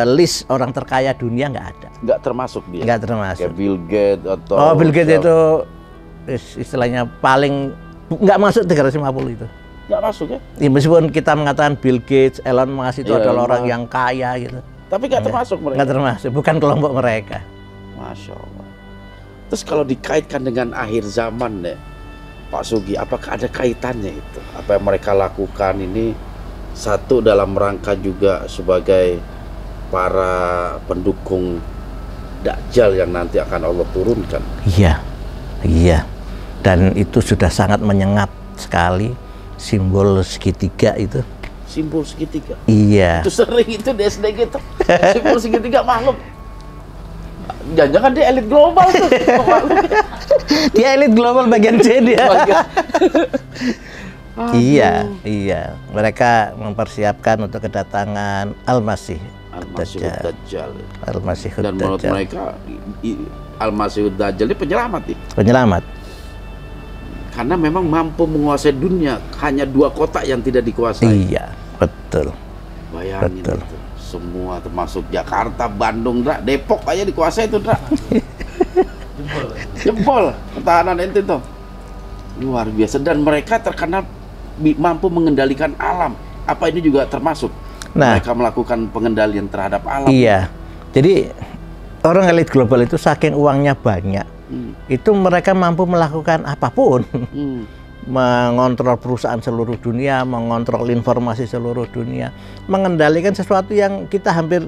list orang terkaya dunia nggak ada. Nggak termasuk dia? Nggak termasuk. Kayak Bill Gates atau... Oh, Bill Gates itu istilahnya paling nggak masuk 350 itu. Nggak masuk ya? Ya, meskipun kita mengatakan Bill Gates, Elon Musk itu adalah orang yang kaya gitu. Tapi nggak termasuk mereka? Nggak termasuk, bukan kelompok mereka. Masya Allah. Terus kalau dikaitkan dengan akhir zaman deh, Pak Sugi, apakah ada kaitannya itu? Apa yang mereka lakukan ini satu dalam rangka juga sebagai para pendukung Dajjal yang nanti akan Allah turunkan? Iya, iya. Dan itu sudah sangat menyengat sekali simbol segitiga itu. Simbol segitiga? Iya. Itu sering itu di SD gitu. Simbol segitiga makhluk. Jangan-jangan dia elit global tuh. Dia elit global bagian C dia. Iya, iya. Mereka mempersiapkan untuk kedatangan Al-Masih. Al-Masihud-Dajjal. Al-Masihud-Dajjal. Dan menurut mereka Al-Masihud-Dajjal ini penyelamat ya? Penyelamat. Karena memang mampu menguasai dunia, hanya 2 kota yang tidak dikuasai. Iya, betul. Bayangin betul. Itu. Semua termasuk Jakarta, Bandung, Dra. Depok aja dikuasai itu, Dra. Jempol pertahanan ente tuh. Luar biasa. Dan mereka terkenal mampu mengendalikan alam. Apa ini juga termasuk? Nah, mereka melakukan pengendalian terhadap alam. Iya. Jadi orang elit global itu saking uangnya banyak, itu mereka mampu melakukan apapun. Mengontrol perusahaan seluruh dunia, mengontrol informasi seluruh dunia, mengendalikan sesuatu yang kita hampir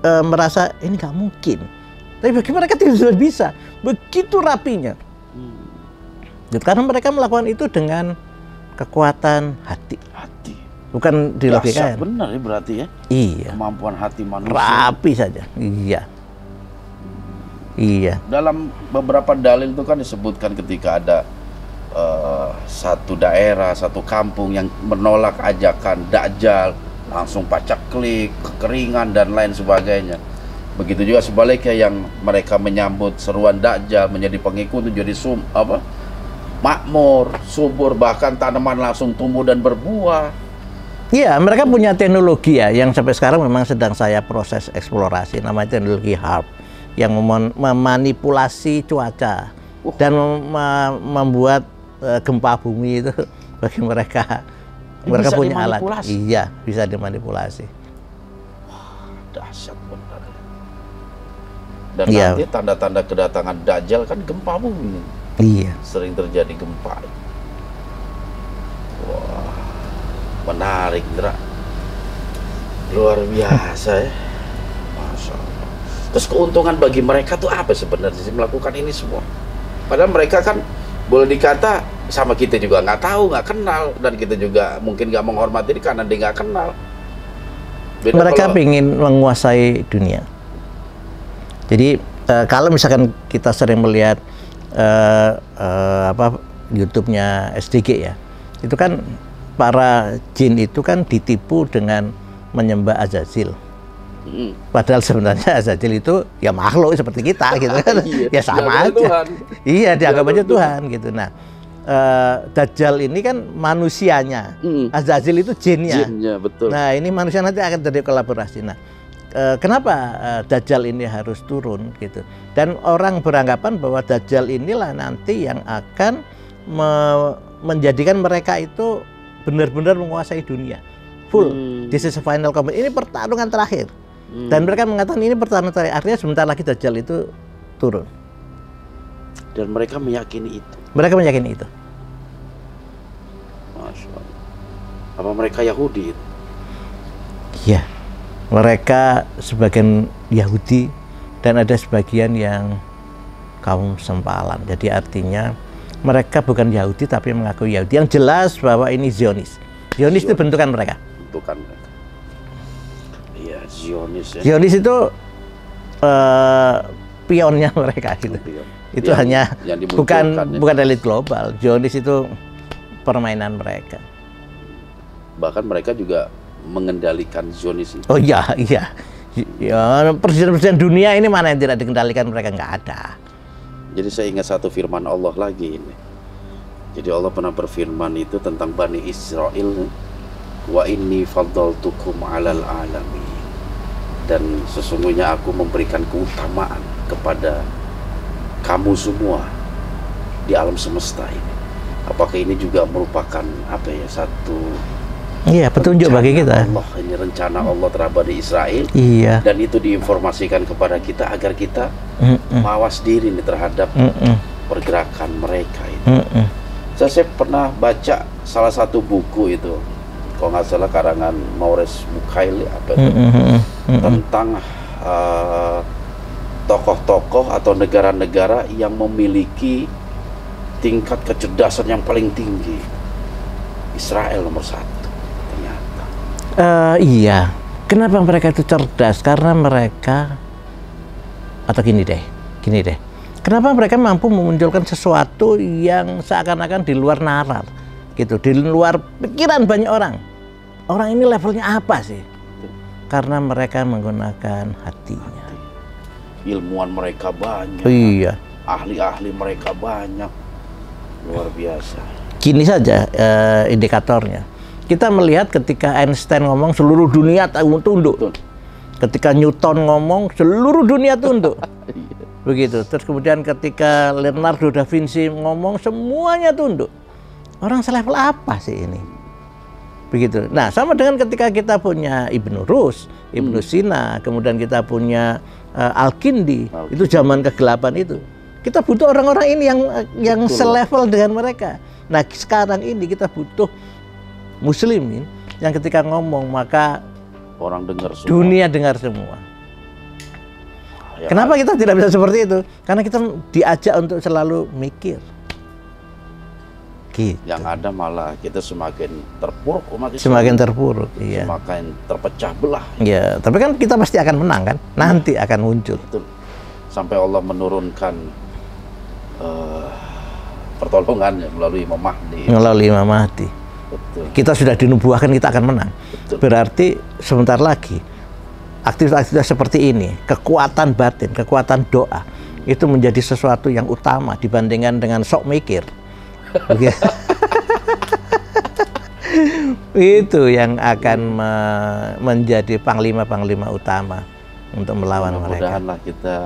merasa ini nggak mungkin. Tapi bagi mereka tidak bisa. Begitu rapinya. Karena mereka melakukan itu dengan kekuatan hati. Bukan di logika. Benar ya berarti ya. Iya. Kemampuan hati manusia. Rapi saja. Iya. Iya. Dalam beberapa dalil itu kan disebutkan ketika ada satu daerah, satu kampung yang menolak ajakan Dajjal, langsung pacaklik, kekeringan dan lain sebagainya. Begitu juga sebaliknya yang mereka menyambut seruan Dajjal menjadi pengikut, jadi makmur, subur, bahkan tanaman langsung tumbuh dan berbuah. Iya, mereka punya teknologi ya yang sampai sekarang memang sedang saya proses eksplorasi, namanya teknologi HARP yang memanipulasi cuaca dan membuat gempa bumi itu bagi mereka. Mereka punya alat. Iya, bisa dimanipulasi. Wah, dahsyat benar. Dan nanti tanda-tanda kedatangan Dajjal kan gempa bumi. Iya. Sering terjadi gempa. Wah, menarik, Indra. Luar biasa ya. Masya Allah. Terus keuntungan bagi mereka tuh apa sebenarnya sih melakukan ini semua? Padahal mereka kan boleh dikata sama kita juga nggak tahu, nggak kenal, dan kita juga mungkin nggak menghormati karena dia nggak kenal. Beda mereka ingin menguasai dunia. Jadi kalau misalkan kita sering melihat YouTube-nya SDG ya, itu kan para jin itu kan ditipu dengan menyembah Azazil. Padahal sebenarnya Azazil itu ya makhluk seperti kita gitu kan. Ya sama aja. Iya, dianggap aja Tuhan gitu. Nah, Dajjal ini kan manusianya. Azazil itu jinnya. Betul. Nah, ini manusia nanti akan terjadi kolaborasi. Nah, kenapa Dajjal ini harus turun gitu? Dan orang beranggapan bahwa Dajjal inilah nanti yang akan menjadikan mereka itu benar-benar menguasai dunia. Full. This is a final combat. Ini pertarungan terakhir. Dan mereka mengatakan ini pertarungan terakhir. Artinya sebentar lagi Dajjal itu turun. Dan mereka meyakini itu. Mereka meyakini itu. Masya Allah. Apa mereka Yahudi? Iya. Mereka sebagian Yahudi dan ada sebagian yang kaum sempalan. Jadi artinya mereka bukan Yahudi tapi mengaku Yahudi. Yang jelas bahwa ini Zionis. Zionis itu bentukan mereka. Bentukan mereka. Iya, Zionis ya. Zionis itu pionnya mereka gitu. Itu hanya bukan elit global. Zionis itu permainan mereka. Bahkan mereka juga mengendalikan Zionis itu. Oh iya. Ya, presiden-presiden dunia ini mana yang tidak dikendalikan mereka, nggak ada. Jadi saya ingat satu firman Allah lagi ini. Jadi Allah pernah berfirman itu tentang Bani Israel, wa inni faddaltukum 'alal alamin. Dan sesungguhnya aku memberikan keutamaan kepada kamu semua di alam semesta ini. Apakah ini juga merupakan satu petunjuk bagi kita. Allah, ini rencana Allah terhadap Bani Israel. Iya. Dan itu diinformasikan kepada kita agar kita mawas diri nih terhadap pergerakan mereka itu. Saya pernah baca salah satu buku itu, kalau nggak salah karangan Maurice Bucaille tentang tokoh-tokoh atau negara-negara yang memiliki tingkat kecerdasan yang paling tinggi. Israel nomor 1 ternyata. Iya. Kenapa mereka itu cerdas? Karena mereka, atau gini deh. Kenapa mereka mampu memunculkan sesuatu yang seakan-akan di luar nalar, gitu, di luar pikiran banyak orang. Orang ini levelnya apa sih? Karena mereka menggunakan hatinya. Ilmuwan mereka banyak. Iya. Ahli-ahli mereka banyak. Luar biasa. Gini saja indikatornya. Kita melihat ketika Einstein ngomong seluruh dunia tunduk. Ketika Newton ngomong seluruh dunia tunduk. begitu. Terus kemudian ketika Leonardo da Vinci ngomong semuanya tunduk. Orang selevel apa sih ini? Begitu. Nah, sama dengan ketika kita punya Ibnu Rus, Ibnu Sina, kemudian kita punya Al-Kindi, itu zaman kegelapan itu. Kita butuh orang-orang ini yang selevel dengan mereka. Nah, sekarang ini kita butuh muslimin yang ketika ngomong maka orang dengar semua. Dunia dengar semua. Ya, kenapa kita tidak bisa seperti itu? Karena kita diajak untuk selalu mikir. Gitu. Yang ada malah kita semakin terpuruk umat Islam. Semakin terpuruk, iya. Semakin terpecah belah. Ya, tapi kan kita pasti akan menang kan? Nanti akan muncul. Betul. Sampai Allah menurunkan pertolongannya melalui Imam Mahdi. Melalui Imam Mahdi. Betul. Kita sudah dinubuahkan kita akan menang. Betul. Berarti sebentar lagi aktivitas-aktivitas seperti ini, kekuatan batin, kekuatan doa, itu menjadi sesuatu yang utama dibandingkan dengan sok mikir. Itu yang akan menjadi panglima-panglima utama untuk melawan mereka. Mudah-mudahanlah kita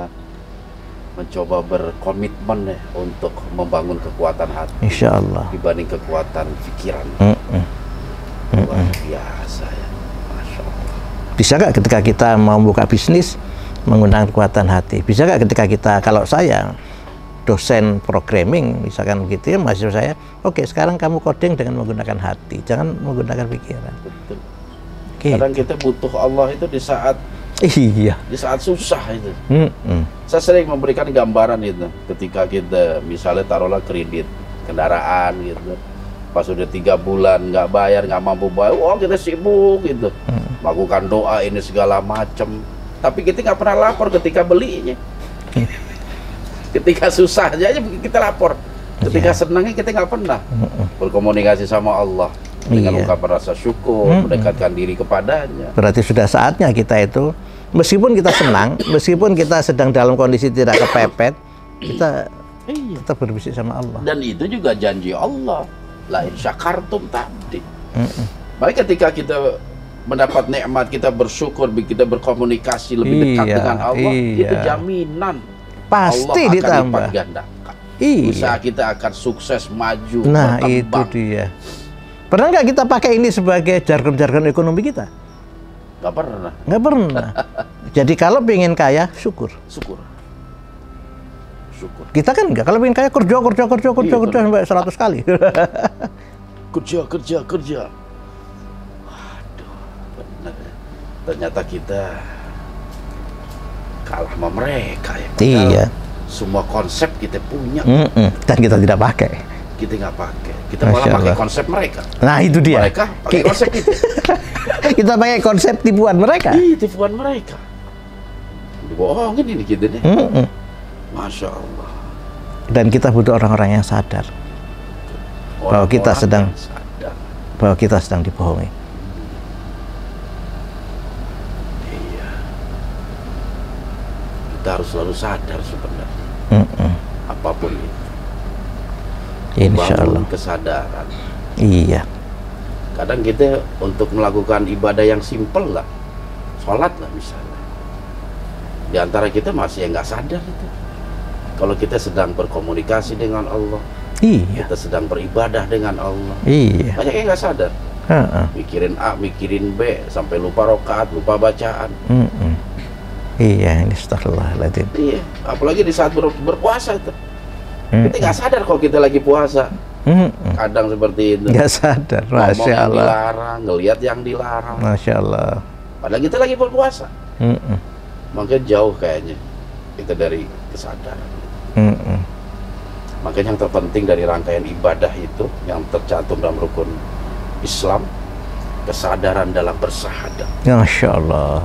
mencoba berkomitmen ya, untuk membangun kekuatan hati. Insya Allah. Dibanding kekuatan pikiran. Luar biasa ya. Masya Allah. Bisa nggak ketika kita mau buka bisnis menggunakan kekuatan hati? Bisa nggak ketika kita, kalau saya dosen programming misalkan gitu ya, mahasiswa saya, oke, sekarang kamu coding dengan menggunakan hati, jangan menggunakan pikiran. Betul. Gitu. Kadang kita butuh Allah itu di saat susah itu. Saya sering memberikan gambaran itu ketika kita misalnya taruhlah kredit kendaraan gitu, pas udah 3 bulan nggak bayar, nggak mampu bayar, wah kita sibuk gitu, melakukan doa ini segala macam, tapi kita nggak pernah lapor ketika belinya. Ketika susah aja kita lapor, ketika senangnya kita nggak pernah berkomunikasi sama Allah dengan ungkapan rasa syukur, mendekatkan diri kepadanya. Berarti sudah saatnya kita itu, meskipun kita senang, meskipun kita sedang dalam kondisi tidak kepepet, kita tetap berbisik sama Allah. Dan itu juga janji Allah, la in syakartum tadi. Baik, ketika kita mendapat nikmat, kita bersyukur, kita berkomunikasi lebih dekat dengan Allah, itu jaminan pasti Allah ditambah. akan lipat gandakan. Usaha kita akan sukses, maju, nah berkembang. Itu dia. Pernah nggak kita pakai ini sebagai jargon-jargon ekonomi kita? Nggak pernah. Nggak pernah. Jadi kalau pengen kaya, syukur. Syukur. Kita kan enggak, kalau pengen kaya kerja sampai 100 kali. kerja. Waduh, benar. Ternyata kita kalah sama mereka ya. Iya. Semua konsep kita punya. Dan kita tidak pakai. Kita nggak pakai. Kita malah pakai konsep mereka. Nah itu dia. Mereka pakai konsep kita. Kita pakai konsep tipuan mereka. Iya, tipuan mereka. Dibohongin ini kita deh. Masya Allah. Dan kita butuh orang-orang yang sadar bahwa kita sedang dibohongi. Iya. Kita harus selalu sadar sebenarnya. Apapun itu. Insya Allah. Kesadaran. Iya. Kadang kita untuk melakukan ibadah yang simpel lah, sholat lah misalnya, di antara kita masih yang nggak sadar itu. Kalau kita sedang berkomunikasi dengan Allah, kita sedang beribadah dengan Allah, banyak yang nggak sadar. Mikirin A, mikirin B, sampai lupa rokaat, lupa bacaan. Iya, ini astagfirullahaladzim. Iya, apalagi di saat berpuasa itu. Kita nggak sadar kalau kita lagi puasa. Kadang seperti itu. Nggak sadar, Masya Allah. Dilarang, ngelihat yang dilarang. Masya Allah. Padahal kita lagi berpuasa. Makanya jauh kayaknya kita dari kesadaran. Makanya yang terpenting dari rangkaian ibadah itu yang tercantum dalam rukun Islam, kesadaran dalam bersahadat. Masya Allah.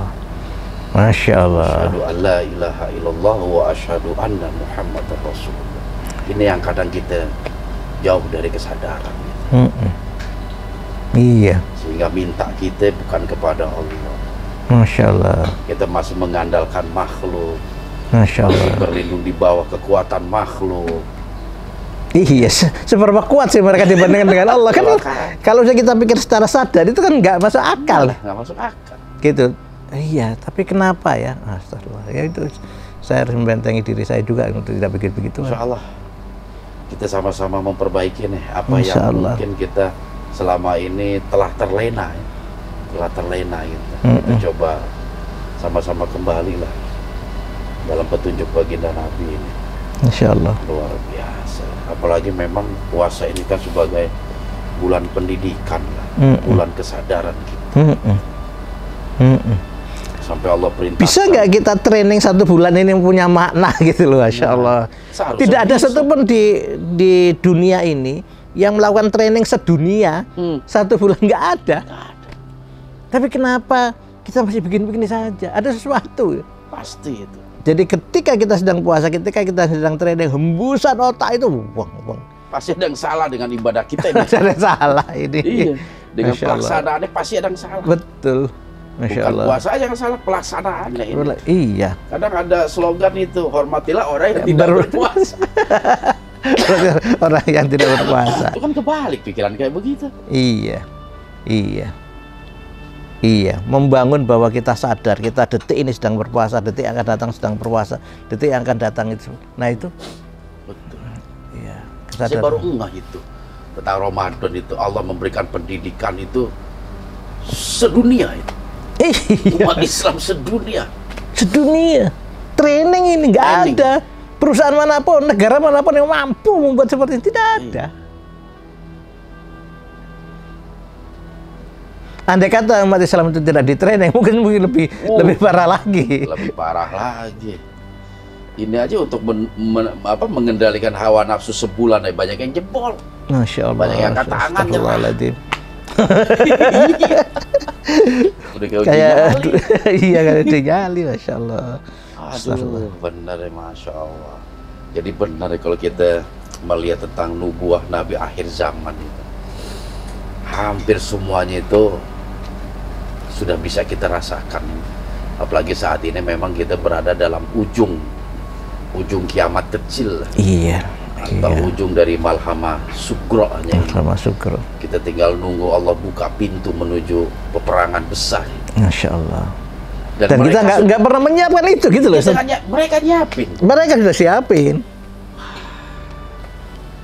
Masya Allah. Asyhadu an la ilaha illallah wa asyhadu anna Muhammadar Rasulullah. Ini yang kadang kita jauh dari kesadaran. Iya. Sehingga minta kita bukan kepada Allah. Masya Allah. Kita masih mengandalkan makhluk. Masya Allah. Berlindung di bawah kekuatan makhluk. Iya, seberapa kuat sih mereka dibandingkan dengan Allah kan? Kalau kita pikir secara sadar itu kan nggak masuk akal. Nggak masuk akal. Gitu. Iya, tapi kenapa ya? Astagfirullah. Ya itu saya harus membentengi diri saya juga untuk tidak bikin begitu. Insya Allah kita sama-sama memperbaiki nih apa Insya yang Allah. mungkin kita selama ini telah terlena ya. Telah terlena gitu. Kita coba sama-sama kembali lah dalam petunjuk baginda Nabi ini. Insya Allah. Luar biasa. Apalagi memang puasa ini kan sebagai bulan pendidikan lah, bulan kesadaran kita. Sampai Allah perintahkan. Bisa nggak kita training 1 bulan ini punya makna gitu loh, Masya Allah. Tidak ada satupun di dunia ini yang melakukan training sedunia 1 bulan, nggak ada. Tapi kenapa kita masih begini-begini saja? Ada sesuatu. Pasti itu. Jadi ketika kita sedang puasa, ketika kita sedang training, hembusan otak itu, pasti ada yang salah dengan ibadah kita ini. Ada yang salah ini. Iya. Dengan Masya Allah. pelaksanaannya pasti ada yang salah. Betul. Masya Bukan Allah. puasa aja yang salah, pelaksanaannya ini. Iya. Kadang ada slogan itu, hormatilah orang yang tidak berpuasa. Orang yang tidak berpuasa. Itu kan kebalik pikiran kayak begitu. Iya. Iya. Iya, membangun bahwa kita sadar, kita detik ini sedang berpuasa, detik yang akan datang sedang berpuasa, detik yang akan datang itu. Nah itu. Betul. Iya. Saya baru ngeh itu tentang Ramadan itu, Allah memberikan pendidikan itu sedunia itu. Iya. Umat Islam sedunia. Sedunia. Training ini nggak ada. Perusahaan manapun, negara manapun yang mampu membuat seperti ini tidak ada. Andai kata umat Islam itu tidak di-training, mungkin lebih parah lagi. Lebih parah lagi. Ini aja untuk mengendalikan hawa nafsu sebulan ya banyak yang jebol. Masya Allah. Banyak yang angkat tangan nyerah. Udah kayak iya kayak dinyali, Masya Allah. Aduh, benar ya, Masya Allah. Jadi benar ya kalau kita melihat tentang nubuah Nabi akhir zaman itu, hampir semuanya itu sudah bisa kita rasakan. Apalagi saat ini memang kita berada dalam ujung kiamat kecil. Iya. Atau ujung dari malhamah sugro-nya. Malhamah sugro. Kita tinggal nunggu Allah buka pintu menuju peperangan besar. Masya Allah. Dan kita nggak pernah menyiapkan itu gitu loh. Mereka nyiapin. Mereka sudah siapin.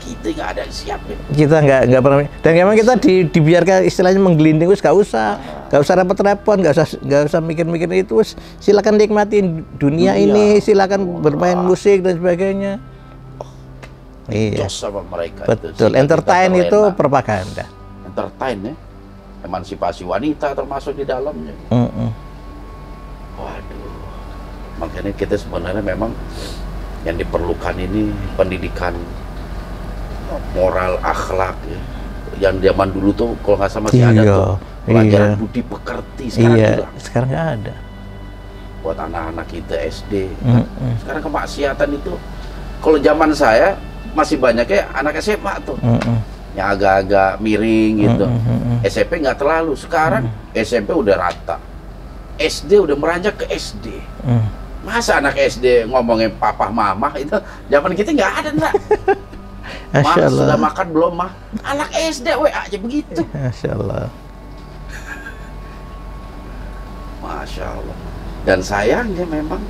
Kita nggak ada yang siapin. Kita nggak pernah. Dan memang kita dibiarkan istilahnya menggelinding, nggak usah repot-repot, nggak usah mikir-mikir itu. Silakan nikmatin dunia ini, silakan bermain musik dan sebagainya. Iya. Sama mereka. Betul. Entertain itu propaganda. Entertain ya. Emansipasi wanita termasuk di dalamnya. Waduh. Makanya kita sebenarnya memang yang diperlukan ini pendidikan moral, akhlak ya. Yang zaman dulu tuh kalau nggak salah masih ada tuh pelajaran budi pekerti, sekarang hilang. Sekarang nggak ada. Buat anak-anak kita SD. Sekarang kemaksiatan itu kalau zaman saya masih banyak ya anak SMA tuh yang agak-agak miring gitu. SMP nggak terlalu. Sekarang SMP udah rata, SD udah meranjak ke SD. Masa anak SD ngomongin papa mama itu zaman kita nggak ada, enggak. Masya Allah. Sudah makan belum mah? Anak SD WA aja begitu. Masya Allah. Masya Allah. Dan sayangnya memang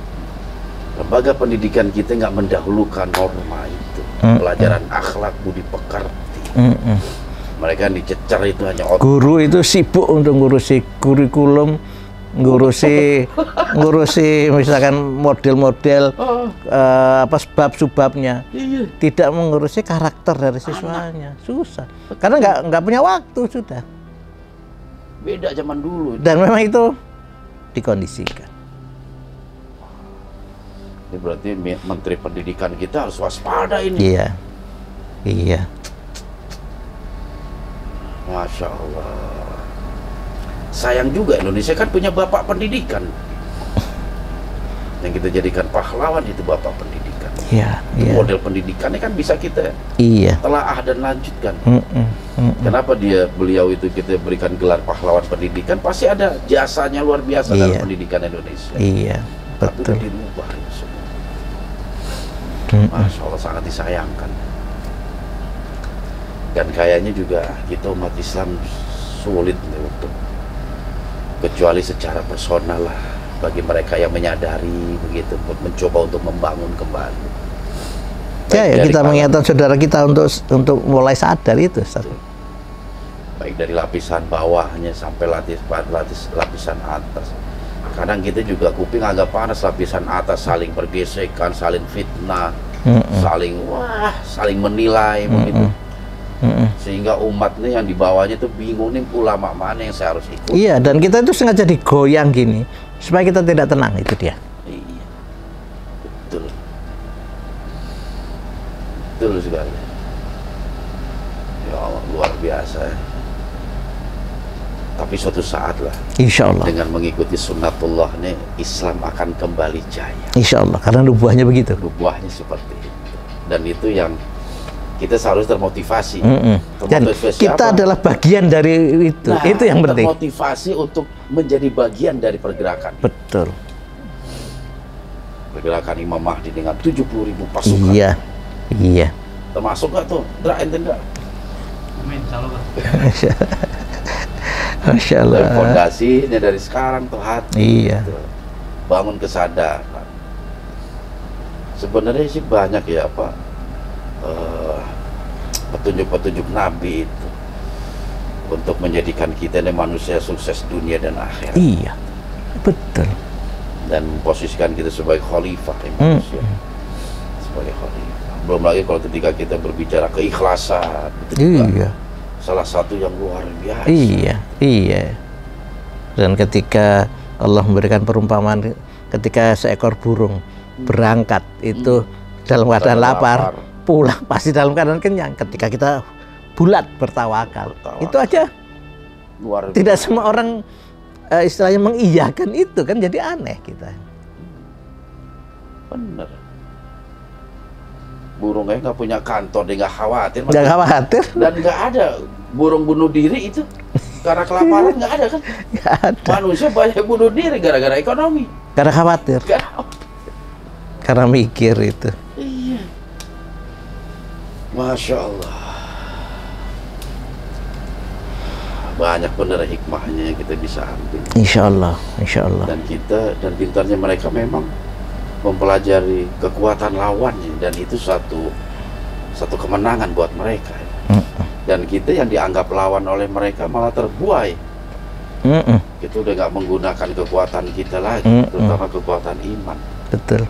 lembaga pendidikan kita nggak mendahulukan norma itu, pelajaran akhlak budi pekerti. Mereka dicecer itu hanya otak. Guru itu sibuk untuk ngurusi kurikulum, ngurusi misalkan model-model sebab-sebabnya. Iya. Tidak mengurusi karakter dari siswanya. Susah. Karena nggak punya waktu sudah. Beda zaman dulu. Dan memang itu dikondisikan. Ini berarti Menteri Pendidikan kita harus waspada ini. Iya. Iya. Masya Allah. Sayang juga Indonesia kan punya bapak pendidikan. Yang kita jadikan pahlawan itu bapak pendidikan. Iya. Iya. Model pendidikannya kan bisa kita telaah dan lanjutkan. Kenapa beliau itu kita berikan gelar pahlawan pendidikan? Pasti ada jasanya luar biasa dalam pendidikan Indonesia. Iya. Betul. Tapi dirubah itu semua. Masya Allah, sangat disayangkan. Dan kayaknya juga kita umat Islam sulit nih untuk, kecuali secara personal lah, bagi mereka yang menyadari begitu, mencoba untuk membangun kembali. Ya, kita mengingatkan saudara kita untuk mulai sadar itu, Ustaz. Baik dari lapisan bawahnya sampai lapisan atas. Kadang kita juga kuping agak panas, lapisan atas saling bergesekan, saling fitnah, saling menilai begitu. Sehingga umatnya yang di bawahnya itu bingung nih, ulama mana yang saya harus ikut. Iya, dan kita itu sengaja digoyang gini supaya kita tidak tenang, itu dia. Iya, betul. Betul sekali. Ya Allah, luar biasa ya. Tapi suatu saat lah, Insya Allah, dengan mengikuti sunnatullah nih, Islam akan kembali jaya. Insya Allah, karena nubuahnya begitu. Nubuahnya seperti itu. Dan itu yang kita seharusnya termotivasi. Dan kita adalah bagian dari itu. Nah, itu yang penting. Termotivasi untuk menjadi bagian dari pergerakan. Betul. Pergerakan Imam Mahdi dengan 70.000 pasukan. Iya. Iya. Termasuk nggak tuh? Ente enggak? Amin, insyaallah. Masya Allah. Dan fondasinya dari sekarang tuh hati. Iya. Gitu. Bangun kesadaran. Sebenarnya sih banyak ya Pak, petunjuk-petunjuk Nabi itu untuk menjadikan kita ini manusia sukses dunia dan akhirat. Iya. Betul. Dan memposisikan kita sebagai khalifah manusia. Sebagai khalifah. Belum lagi kalau ketika kita berbicara keikhlasan, itu juga salah satu yang luar biasa. Iya, iya. Dan ketika Allah memberikan perumpamaan, ketika seekor burung berangkat itu dalam keadaan lapar, pulang pasti dalam keadaan kenyang. Ketika kita bulat bertawakal, itu aja luar biasa. Tidak semua orang istilahnya mengiyakan itu, kan jadi aneh kita. Bener. Burungnya nggak punya kantor, dia nggak khawatir. Nggak khawatir. Dan nggak ada burung bunuh diri itu karena kelaparan, nggak ada kan? Nggak ada. Manusia banyak bunuh diri gara-gara ekonomi. Karena khawatir. Karena mikir itu. Iya. Masya Allah. Banyak bener hikmahnya yang kita bisa ambil. Insya Allah, Insya Allah. Dan kita, dan pintarnya mereka memang mempelajari kekuatan lawannya, dan itu satu kemenangan buat mereka. Dan kita yang dianggap lawan oleh mereka malah terbuai. Kita udah nggak menggunakan kekuatan kita lagi, terutama kekuatan iman. Betul.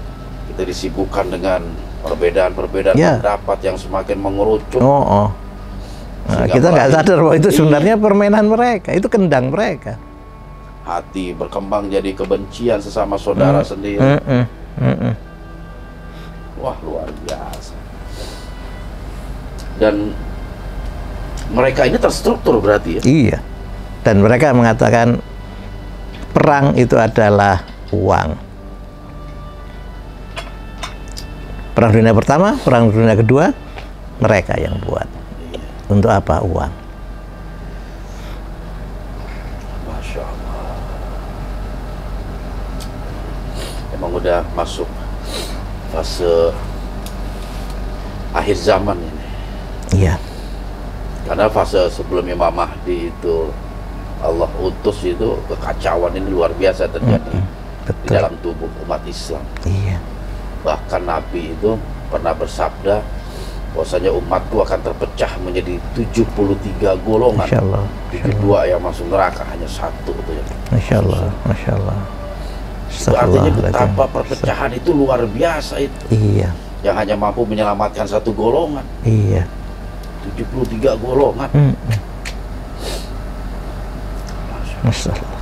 Kita disibukkan dengan perbedaan-perbedaan pendapat yang semakin mengerucut. Nah, kita nggak sadar bahwa itu sebenarnya permainan mereka, itu kendang mereka. Hati berkembang jadi kebencian sesama saudara sendiri. Wah, luar biasa. Dan mereka ini terstruktur berarti ya? Iya. Dan mereka mengatakan perang itu adalah uang. Perang dunia pertama, perang dunia kedua, mereka yang buat. Untuk apa? Uang. Masya Allah. Emang udah masuk fase akhir zaman ini. Iya. Karena fase sebelum Imam Mahdi itu Allah utus itu kekacauan ini luar biasa terjadi di dalam tubuh umat Islam. Iya. Bahkan Nabi itu pernah bersabda bahwasanya umatku akan terpecah menjadi 73 golongan. Masya Allah. 72 yang masuk neraka, hanya satu itu ya. Masya Allah, Masya Allah. Itu artinya betapa perpecahan itu luar biasa itu. Iya. Yang hanya mampu menyelamatkan satu golongan. Iya. 73 golongan. Masya Allah.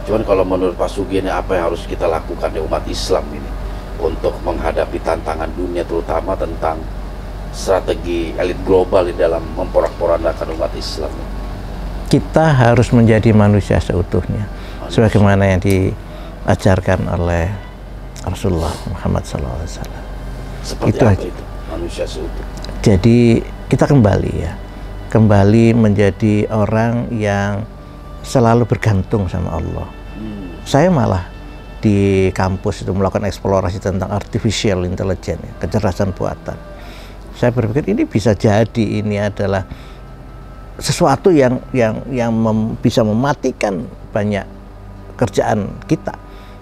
Cuman kalau menurut Pak Sugi ini, apa yang harus kita lakukan di umat Islam ini untuk menghadapi tantangan dunia, terutama tentang strategi elit global di dalam memporak-porandakan umat Islam? Kita harus menjadi manusia seutuhnya, sebagaimana yang diajarkan oleh Rasulullah Muhammad SAW. Seperti itu apa aja. itu manusia seutuh? Jadi kita kembali menjadi orang yang selalu bergantung sama Allah. Saya malah di kampus itu melakukan eksplorasi tentang artificial intelligence, kecerdasan buatan. Saya berpikir ini bisa jadi ini adalah sesuatu yang bisa mematikan banyak kerjaan kita.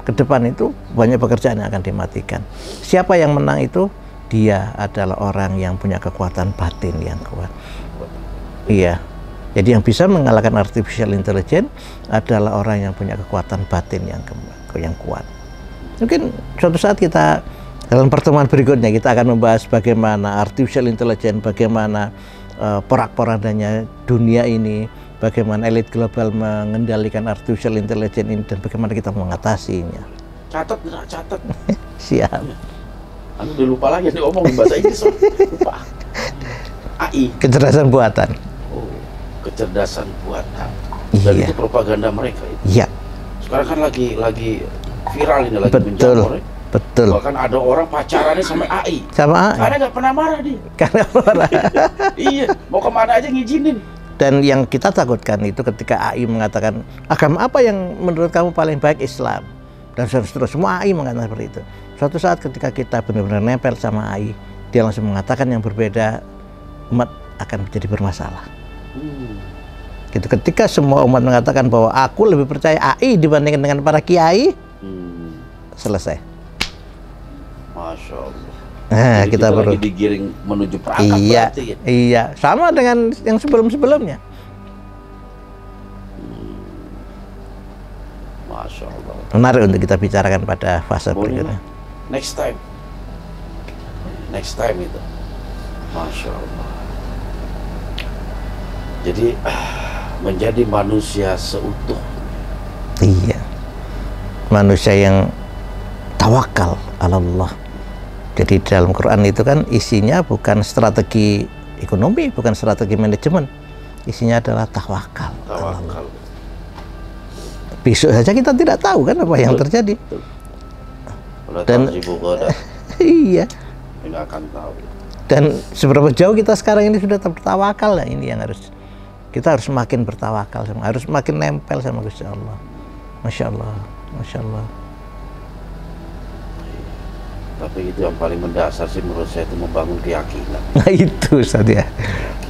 ke depan itu banyak pekerjaan yang akan dimatikan. Siapa yang menang itu? Dia adalah orang yang punya kekuatan batin yang kuat. Iya. Jadi yang bisa mengalahkan artificial intelligence adalah orang yang punya kekuatan batin yang kuat. Mungkin suatu saat kita dalam pertemuan berikutnya kita akan membahas bagaimana artificial intelligence, bagaimana porak-porandanya dunia ini, bagaimana elit global mengendalikan artificial intelligence ini, dan bagaimana kita mengatasinya. Catat. Siap. Anu udah lupa lagi nih ngomong bahasa Inggris. Lupa. AI. Kecerdasan buatan. Oh, kecerdasan buatan. Dan Iya. itu propaganda mereka itu. Iya. Sekarang kan lagi viral ini, lagi Betul. menjamur. Ya. Betul. Bahkan ada orang pacarannya sama AI. Sama AI. Karena nggak pernah marah dia. Karena orang. Iya, mau kemana aja ngizinin. Dan yang kita takutkan itu ketika AI mengatakan agama apa yang menurut kamu paling baik, Islam, dan seterusnya. Semua AI mengatakan seperti itu. Suatu saat ketika kita benar-benar nempel sama AI, dia langsung mengatakan yang berbeda, umat akan menjadi bermasalah. Gitu. Ketika semua umat mengatakan bahwa aku lebih percaya AI dibandingkan dengan para kiai, selesai. Masya Allah. Nah, Jadi kita baru lagi digiring menuju perangkap iya, berarti ya? iya, sama dengan yang sebelum-sebelumnya. Masya Allah. Menarik untuk kita bicarakan pada fase Boleh berikutnya. lah. Next time itu. Masya Allah. Jadi menjadi manusia seutuh. Iya, manusia yang tawakal ala Allah. Jadi dalam Quran itu kan isinya bukan strategi ekonomi, bukan strategi manajemen, isinya adalah tawakal. Tawakal. Besok saja kita tidak tahu kan apa yang terjadi. Dan iya, nggak akan tahu. dan seberapa jauh kita sekarang ini sudah bertawakal, ya ini yang kita harus makin bertawakal, harus makin nempel sama Gusti Allah. Masya Allah, Masya Allah. Tapi itu yang paling mendasar sih menurut saya, itu membangun keyakinan. Nah itu saja.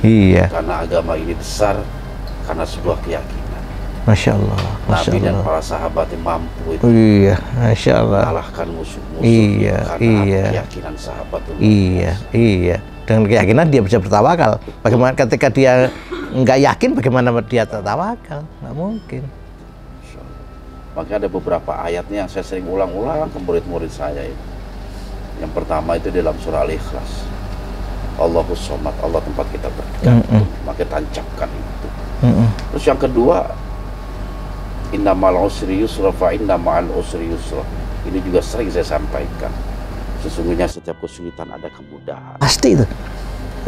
Iya. Karena agama ini besar karena sebuah keyakinan. Masya Allah, Masya Nabi dan Allah. para sahabat yang mampu itu Iya, Masya Allah. mengalahkan musuh-musuh. Iya, karena iya. keyakinan sahabat itu. Iya, iya. Dengan keyakinan dia bisa bertawakal. Bagaimana ketika dia nggak yakin, bagaimana dia tertawakal? Nggak mungkin. Maka ada beberapa ayatnya yang saya sering ulang-ulang ke murid-murid saya itu. Yang pertama itu dalam surah Al-Ikhlas. Allahus Somad, Allah tempat kita bergantung. Maka tancapkan itu. Terus yang kedua, innamal usri yusra fa inna ma'al usri yusra. Ini juga sering saya sampaikan. Sesungguhnya setiap kesulitan ada kemudahan. Pasti itu.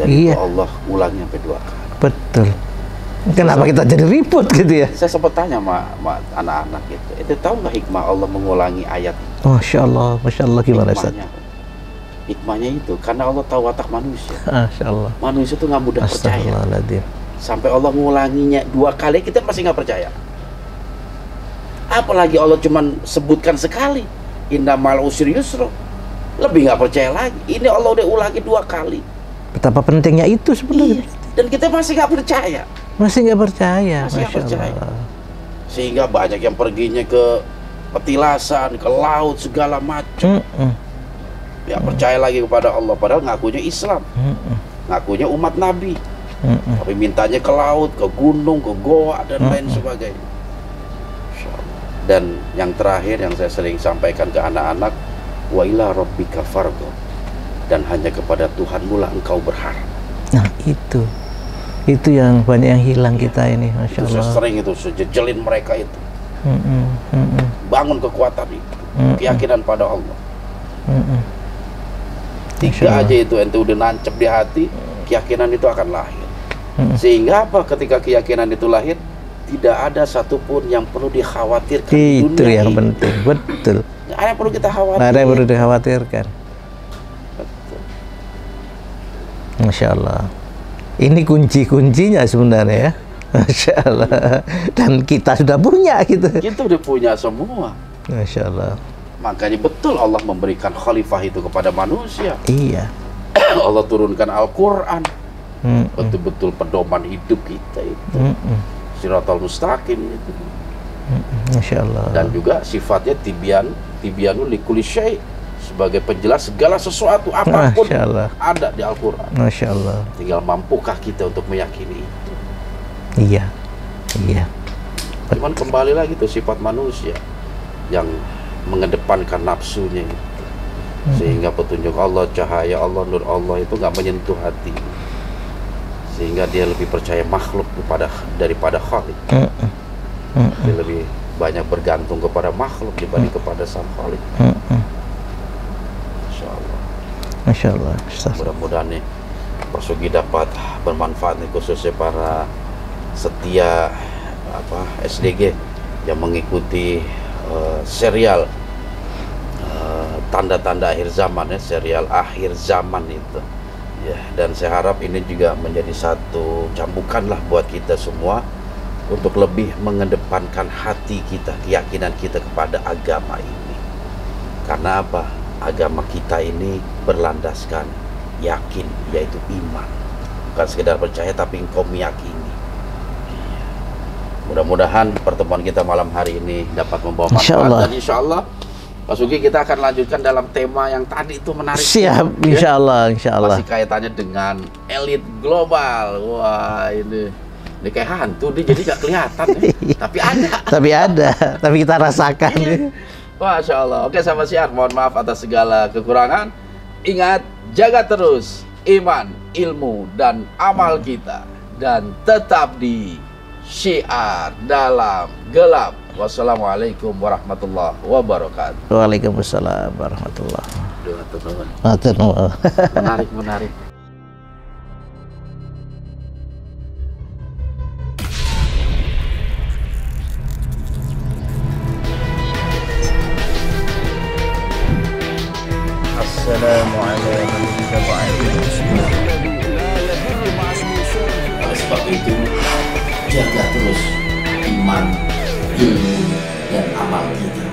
Dan Iya. itu Allah ulangi sampai 2 kali. Betul. Kenapa kita jadi ribut gitu ya? Saya sempat tanya sama anak-anak gitu, itu tahu nggak hikmah Allah mengulangi ayat? Masya Allah, Masya Allah, gimana Ustaz? Hikmahnya itu karena Allah tahu watak manusia. Masya Allah. Manusia itu nggak mudah percaya. Astagfirullahaladzim. Sampai Allah mengulanginya 2 kali, kita masih nggak percaya. Apalagi Allah cuman sebutkan sekali, innamal usri yusra, lebih nggak percaya lagi. Ini Allah udah ulangi 2 kali. Betapa pentingnya itu sebenarnya. Iya. Dan kita masih nggak percaya. Masih nggak percaya. Masih nggak Masya percaya. Allah. Sehingga banyak yang perginya ke petilasan, ke laut, segala macam. Ya percaya lagi kepada Allah, padahal ngakunya Islam, ngakunya umat Nabi, tapi mintanya ke laut, ke gunung, ke goa, dan lain sebagainya. Dan yang terakhir yang saya sering sampaikan ke anak-anak, wa ila rabbika farghab, dan hanya kepada Tuhanmu lah engkau berharap. Nah itu yang banyak yang hilang kita ini, Masya Itu saya Allah. sering itu, sejejelin mereka itu, bangun kekuatan itu, keyakinan pada Allah. 3 aja itu ente udah nancep di hati, keyakinan itu akan lahir. Sehingga apa? Ketika keyakinan itu lahir, tidak ada satupun yang perlu dikhawatirkan di Itu dunia yang ini. penting, betul. Nggak ada yang perlu kita khawatir. Nggak ada yang perlu dikhawatirkan. Masya Allah. Ini kunci-kuncinya sebenarnya ya. Masya Allah. Dan kita sudah punya gitu. Kita udah punya semua. Masya Allah. Makanya betul Allah memberikan khalifah itu kepada manusia. Iya. Allah turunkan Al-Quran. Betul-betul pedoman hidup kita itu. Siratal mustaqim itu. Masya Allah. Dan juga sifatnya tibyanu likulli syai', sebagai penjelas segala sesuatu apapun ada di Al-Quran. Masya Allah. Tinggal mampukah kita untuk meyakini itu? Iya, iya. Cuman kembali lagi tuh sifat manusia yang mengedepankan nafsunya itu. Sehingga petunjuk Allah, cahaya Allah, nur Allah itu nggak menyentuh hati. Sehingga dia lebih percaya makhluk daripada Khalik. Dia lebih banyak bergantung kepada makhluk dibanding kepada sang Khalik. Masya Allah. Masya Allah. Mudah-mudahan nih Persugi dapat bermanfaat nih, khususnya para setia SDG yang mengikuti serial tanda-tanda akhir zaman ya, serial akhir zaman itu ya. Dan saya harap ini juga menjadi satu cambukan lah buat kita semua untuk lebih mengedepankan hati kita, keyakinan kita kepada agama ini. Karena apa? Agama kita ini berlandaskan yakin, yaitu iman. Bukan sekedar percaya tapi engkau meyakini. Mudah-mudahan pertemuan kita malam hari ini dapat membawa manfaat, dan insya Allah Pak Sugi, kita akan lanjutkan dalam tema yang tadi itu menarik. Siap, insya Allah, insya Allah. Masih kaitannya dengan elit global. Wah, ini kayak hantu, dia jadi gak kelihatan ya. Tapi ada. Tapi ada, tapi kita rasakan. Masya Allah. Oke, sahabat Syiar, mohon maaf atas segala kekurangan. Ingat, jaga terus iman, ilmu, dan amal kita. Dan tetap di Syiar Dalam Gelap. Wassalamualaikum warahmatullahi wabarakatuh. Waalaikumsalam warahmatullahi wabarakatuh. Menarik. Assalamualaikum warahmatullahi wabarakatuh. Oleh sebab itu, jaga terus iman, ilmu, dan amal kita.